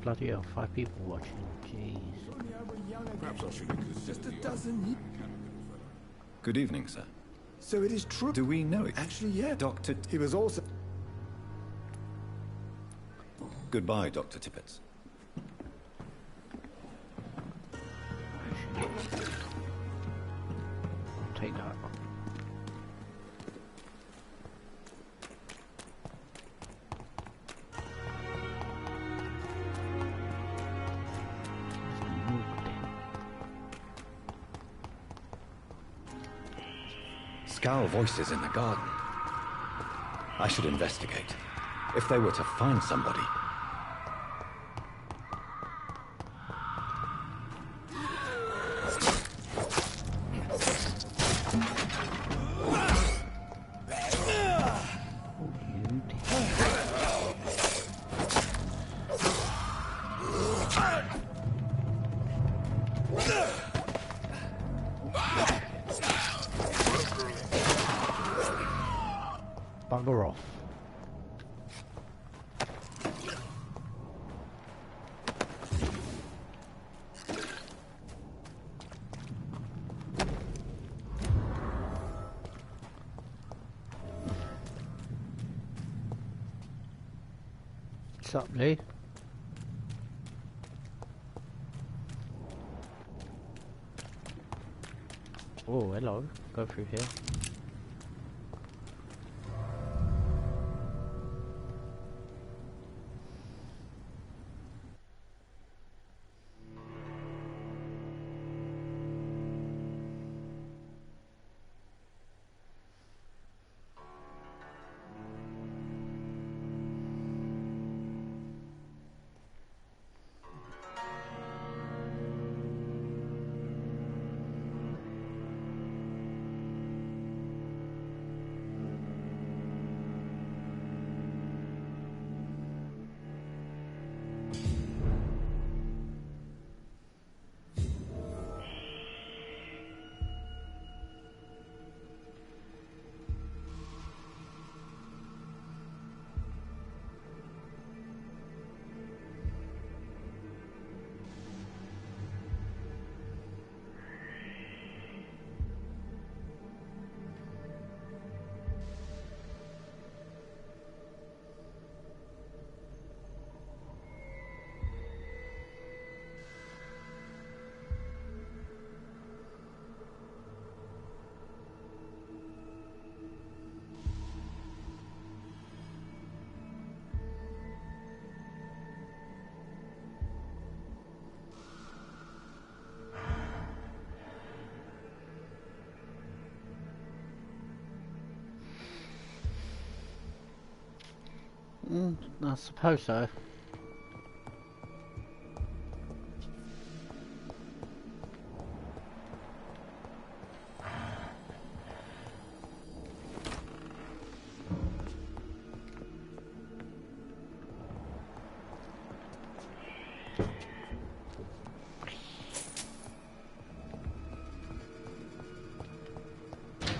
Speaker 1: Bloody hell, 5 people watching. Jeez.
Speaker 15: Perhaps I should have
Speaker 5: Just a dozen.
Speaker 12: Good evening, sir.
Speaker 5: So it is true.
Speaker 12: Do we know it?
Speaker 5: Actually, yeah.
Speaker 12: Dr.
Speaker 5: He was also...
Speaker 12: Goodbye, Dr. Tippett.
Speaker 1: Take that.
Speaker 12: Scowl voices in the garden. I should investigate. If they were to find somebody...
Speaker 1: Bugger off. What's up, Lee? Oh, hello. Go through here. I suppose so.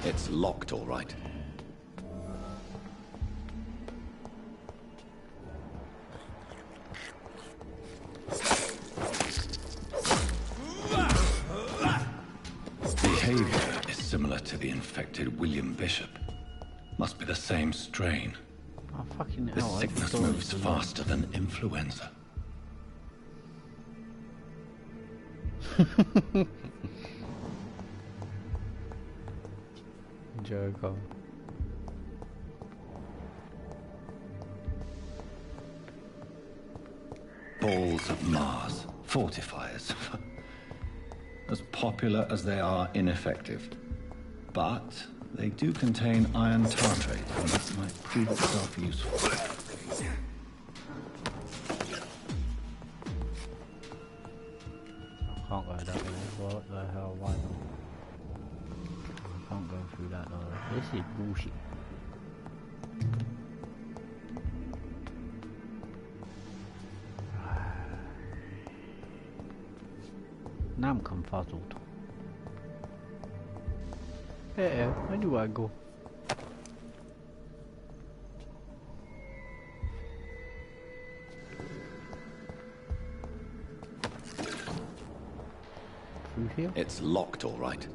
Speaker 3: It's locked, all right. Behavior is similar to the infected William Bishop. Must be the same strain.
Speaker 1: Oh, fucking
Speaker 3: This
Speaker 1: hell,
Speaker 3: sickness moves faster than influenza.
Speaker 1: Joker.
Speaker 3: Balls of Mars. Fortifiers. As popular as they are ineffective. But they do contain iron tartrate, and that might prove itself useful.
Speaker 1: I can't go that way. What the hell? Why not? I can't go through that door. This is bullshit. Now I'm confuzzled. Where do I go? Through here?
Speaker 3: It's locked, all right.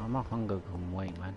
Speaker 1: My hunger can wait, man.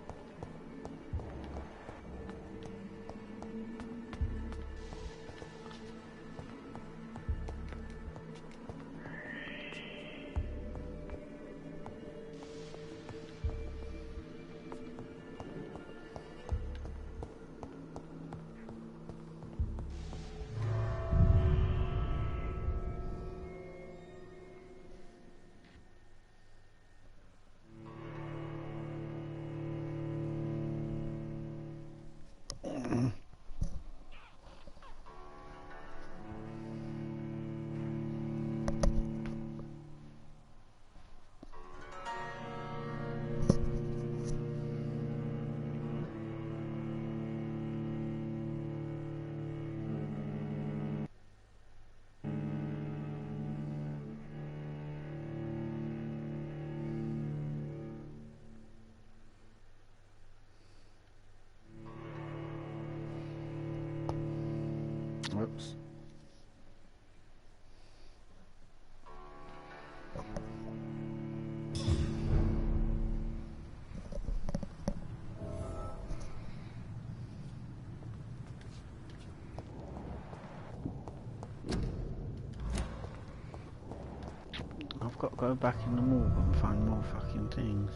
Speaker 1: Whoops. I've got to go back in the morgue and find more fucking things.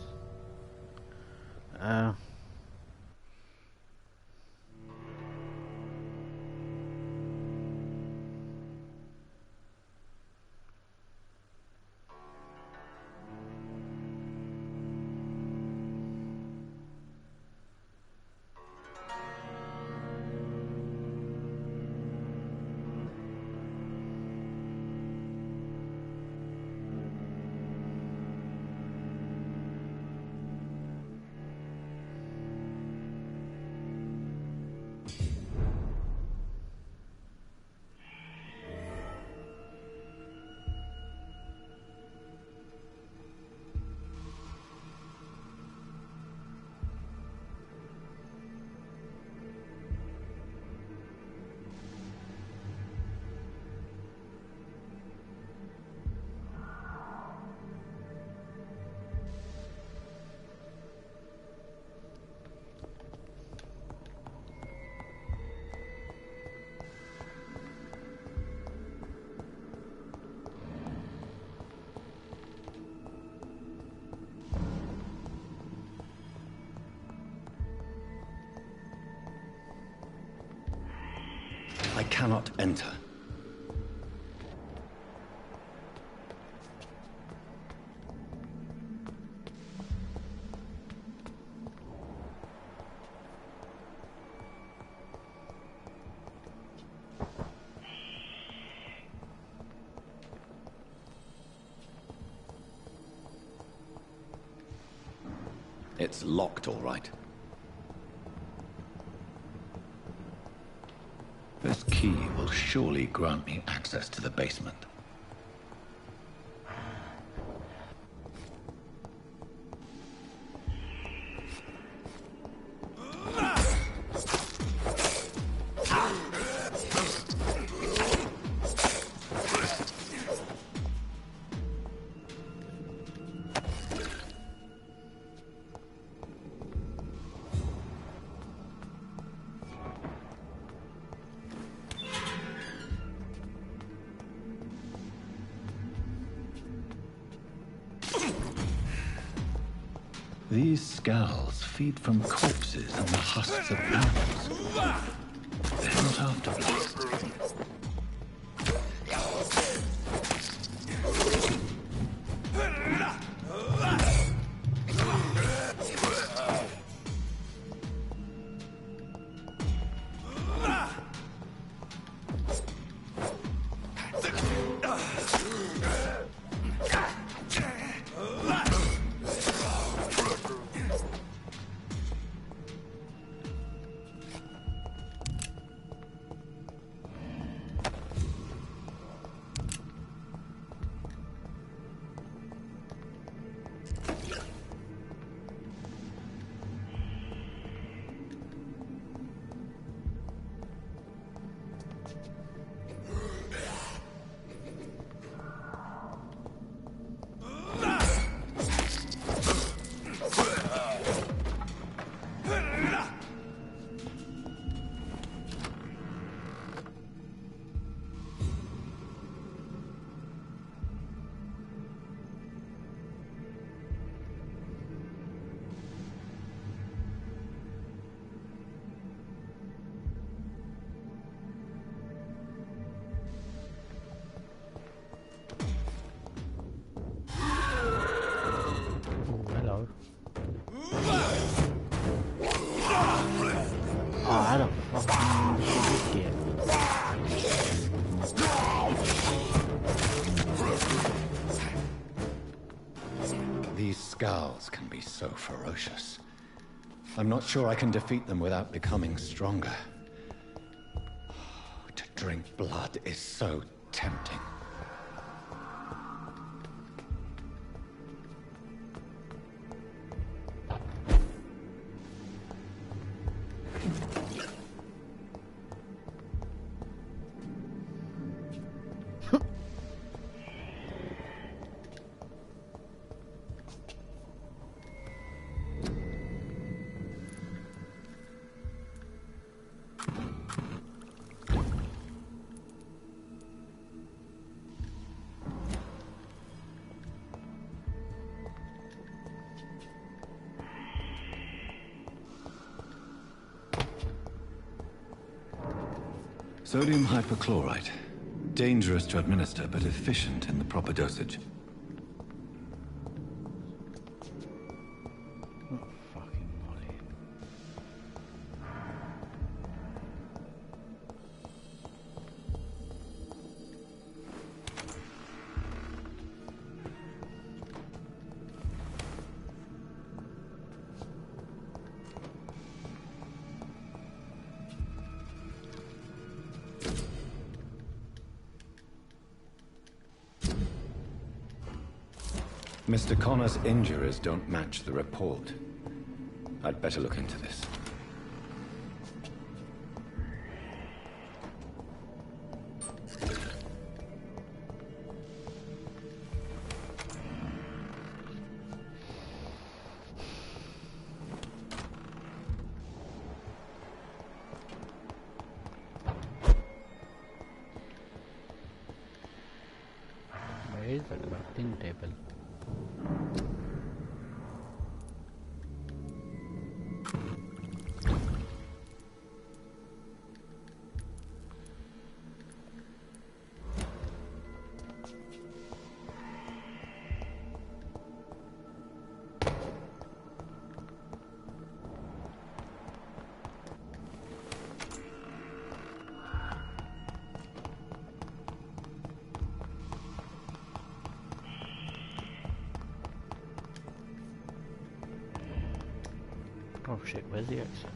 Speaker 3: I cannot enter. It's locked, all right. This key will surely grant me access to the basement. These skulls feed from corpses and the husks of animals. They're not after blood. These skulls can be so ferocious. I'm not sure I can defeat them without becoming stronger. To drink blood is so tempting. Sodium hypochlorite. Dangerous to administer, but efficient in the proper dosage. Mr. Connor's injuries don't match the report. I'd better look into this.
Speaker 1: Where is the crafting table? Oh shit, where's the exit?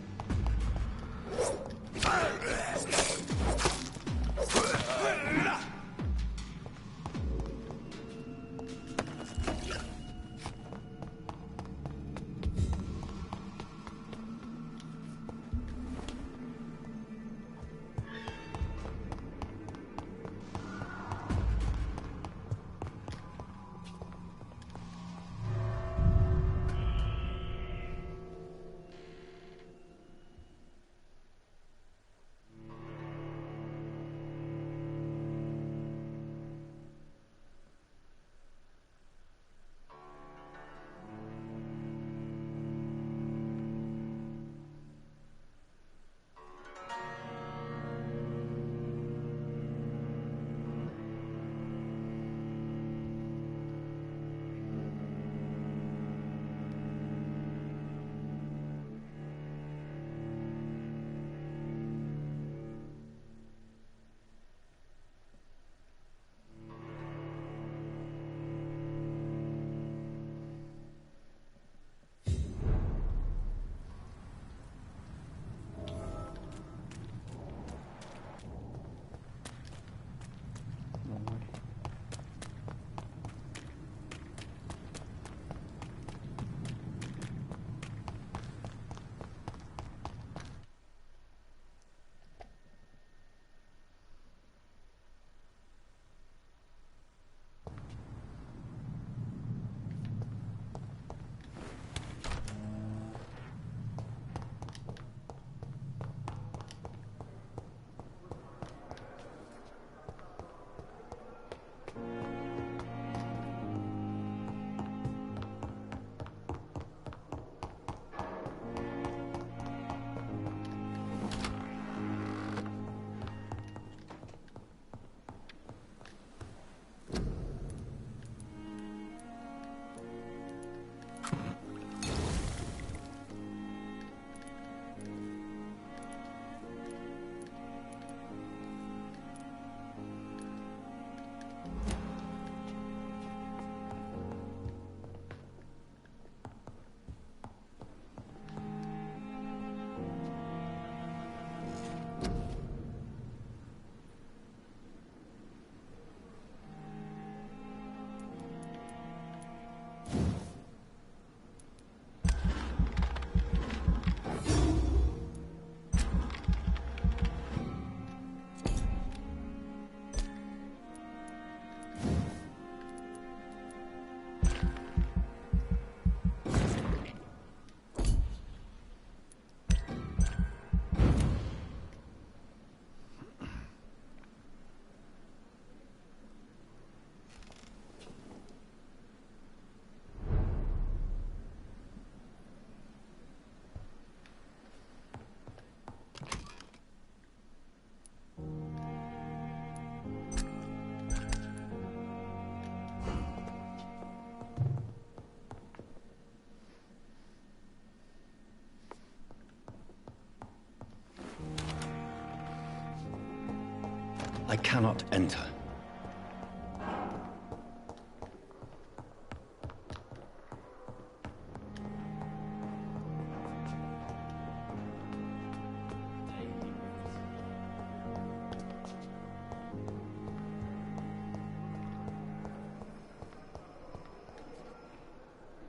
Speaker 3: I cannot enter.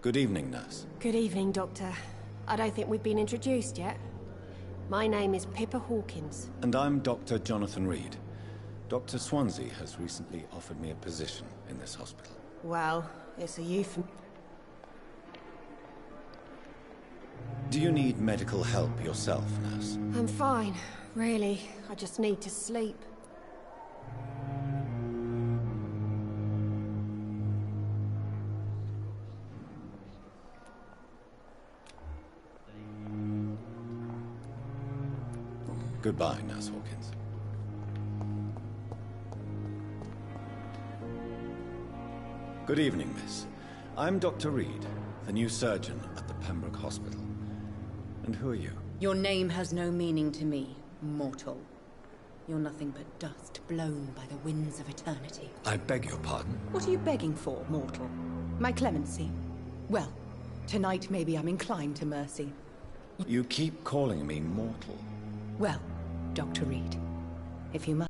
Speaker 3: Good evening, nurse.
Speaker 17: Good evening, Doctor. I don't think we've been introduced yet. My name is Pippa Hawkins.
Speaker 3: And I'm Dr. Jonathan Reed. Dr. Swansea has recently offered me a position in this hospital.
Speaker 17: Well, it's a euphemism.
Speaker 3: Do you need medical help yourself, nurse?
Speaker 17: I'm fine, really. I just need to sleep.
Speaker 3: Goodbye, Nurse Hawkins. Good evening, miss. I'm Dr. Reed, the new surgeon at the Pembroke Hospital. And who are you?
Speaker 18: Your name has no meaning to me, mortal. You're nothing but dust blown by the winds of eternity.
Speaker 3: I beg your pardon?
Speaker 18: What are you begging for, mortal? My clemency? Well, tonight maybe I'm inclined to mercy.
Speaker 3: You keep calling me mortal.
Speaker 18: Well, Dr. Reed, if you must...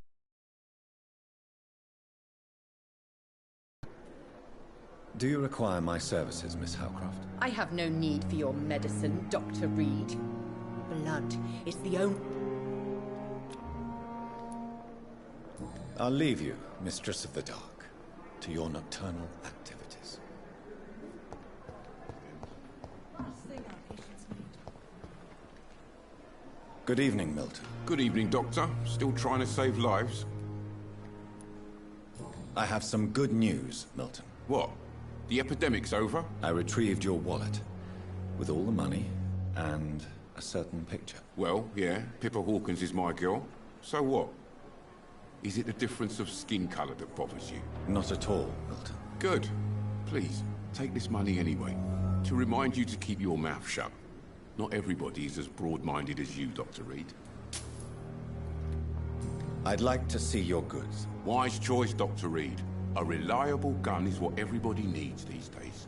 Speaker 3: Do you require my services, Miss Howcroft?
Speaker 18: I have no need for your medicine, Dr. Reed. Blood is the only...
Speaker 3: I'll leave you, Mistress of the Dark, to your nocturnal activities. Good evening, Milton.
Speaker 15: Good evening, Doctor. Still trying to save lives?
Speaker 3: I have some good news, Milton.
Speaker 15: What? The epidemic's over?
Speaker 3: I retrieved your wallet, with all the money, and a certain picture.
Speaker 15: Well, yeah, Pippa Hawkins is my girl. So what? Is it the difference of skin colour that bothers you?
Speaker 3: Not at all, Milton.
Speaker 15: Good. Please, take this money anyway. To remind you to keep your mouth shut. Not everybody is as broad-minded as you, Dr. Reed.
Speaker 3: I'd like to see your goods.
Speaker 15: Wise choice, Dr. Reed. A reliable gun is what everybody needs these days.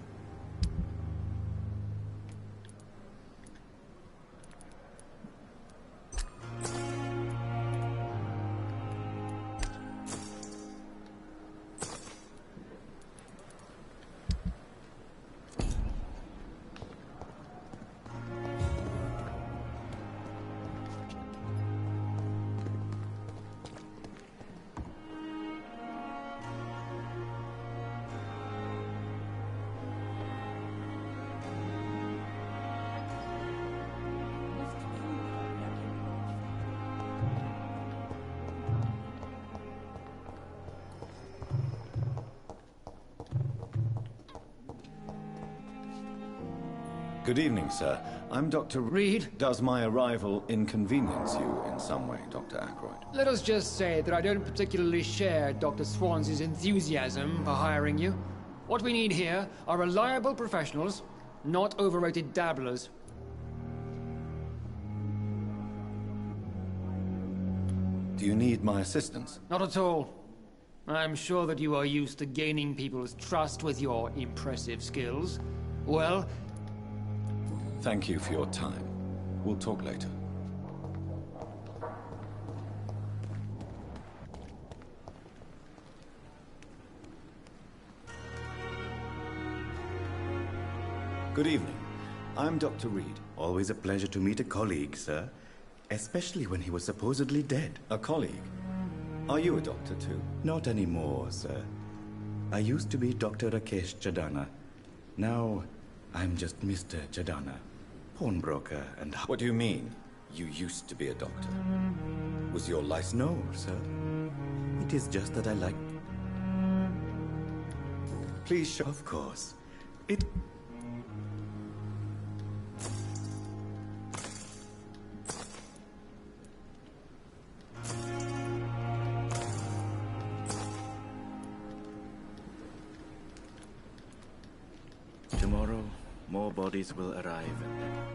Speaker 3: Good evening, sir. I'm Dr.
Speaker 19: Reed?
Speaker 3: Does my arrival inconvenience you in some way, Dr. Ackroyd?
Speaker 19: Let us just say that I don't particularly share Dr. Swans's enthusiasm for hiring you. What we need here are reliable professionals, not overrated dabblers.
Speaker 3: Do you need my assistance?
Speaker 19: Not at all. I'm sure that you are used to gaining people's trust with your impressive skills. Well...
Speaker 3: Thank you for your time. We'll talk later. Good evening. I'm Dr. Reed.
Speaker 20: Always a pleasure to meet a colleague, sir. Especially when he was supposedly dead.
Speaker 3: A colleague? Are you a doctor too?
Speaker 20: Not anymore, sir. I used to be Dr. Rakesh Chadana. Now, I'm just Mr. Chadana. Pawnbroker and...
Speaker 3: What do you mean? You used to be a doctor. Was your license...
Speaker 20: No, sir. It is just that I like...
Speaker 3: Please show...
Speaker 20: Of course. It... Tomorrow, more bodies will arrive and then...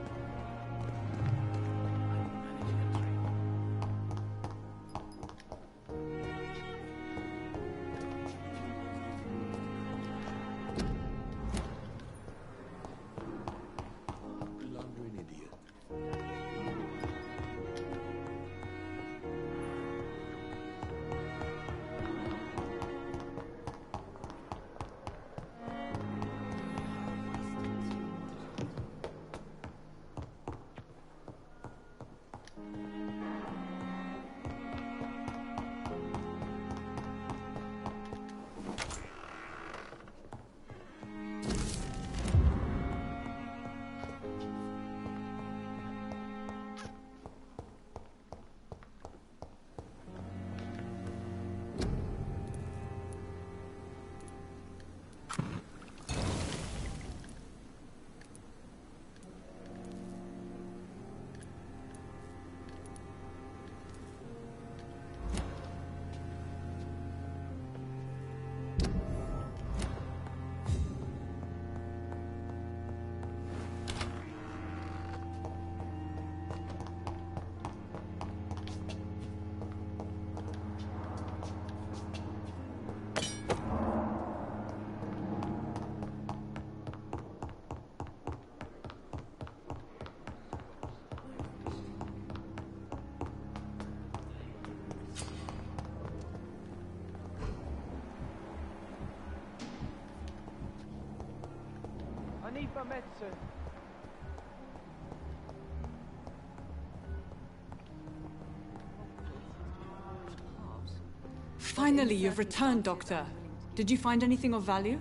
Speaker 13: Finally, you've returned, Doctor. Did you find anything of value?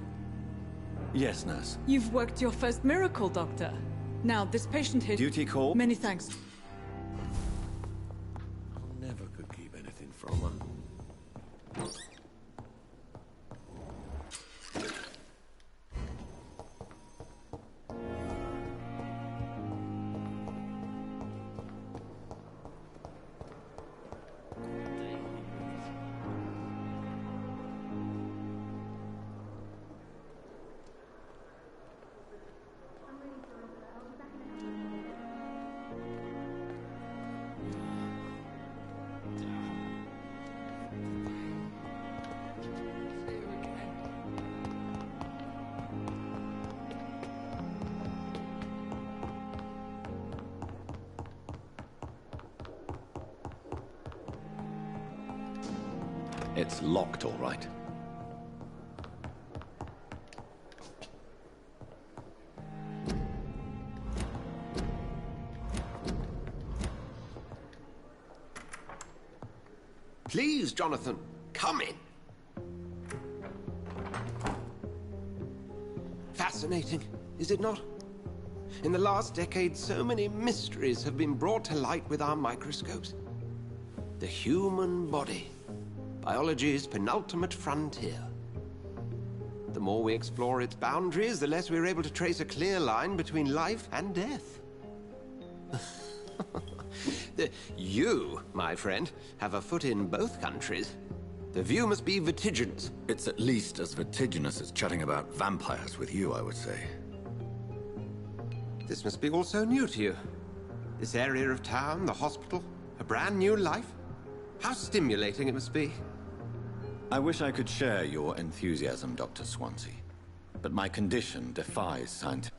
Speaker 3: Yes, nurse.
Speaker 13: You've worked your first miracle, Doctor. Now, this patient here...
Speaker 3: Duty call?
Speaker 13: Many thanks.
Speaker 6: I never could keep anything from her.
Speaker 3: It's locked, all right.
Speaker 6: Please, Jonathan, come in. Fascinating, is it not? In the last decade, so many mysteries have been brought to light with our microscopes. The human body, biology's penultimate frontier. The more we explore its boundaries, the less we're able to trace a clear line between life and death. You, my friend, have a foot in both countries. The view must be vertiginous.
Speaker 3: It's at least as vertiginous as chatting about vampires with you, I would say.
Speaker 6: This must be all so new to you. This area of town, the hospital, a brand new life. How stimulating it must be.
Speaker 3: I wish I could share your enthusiasm, Dr. Swansea. But my condition defies scientific.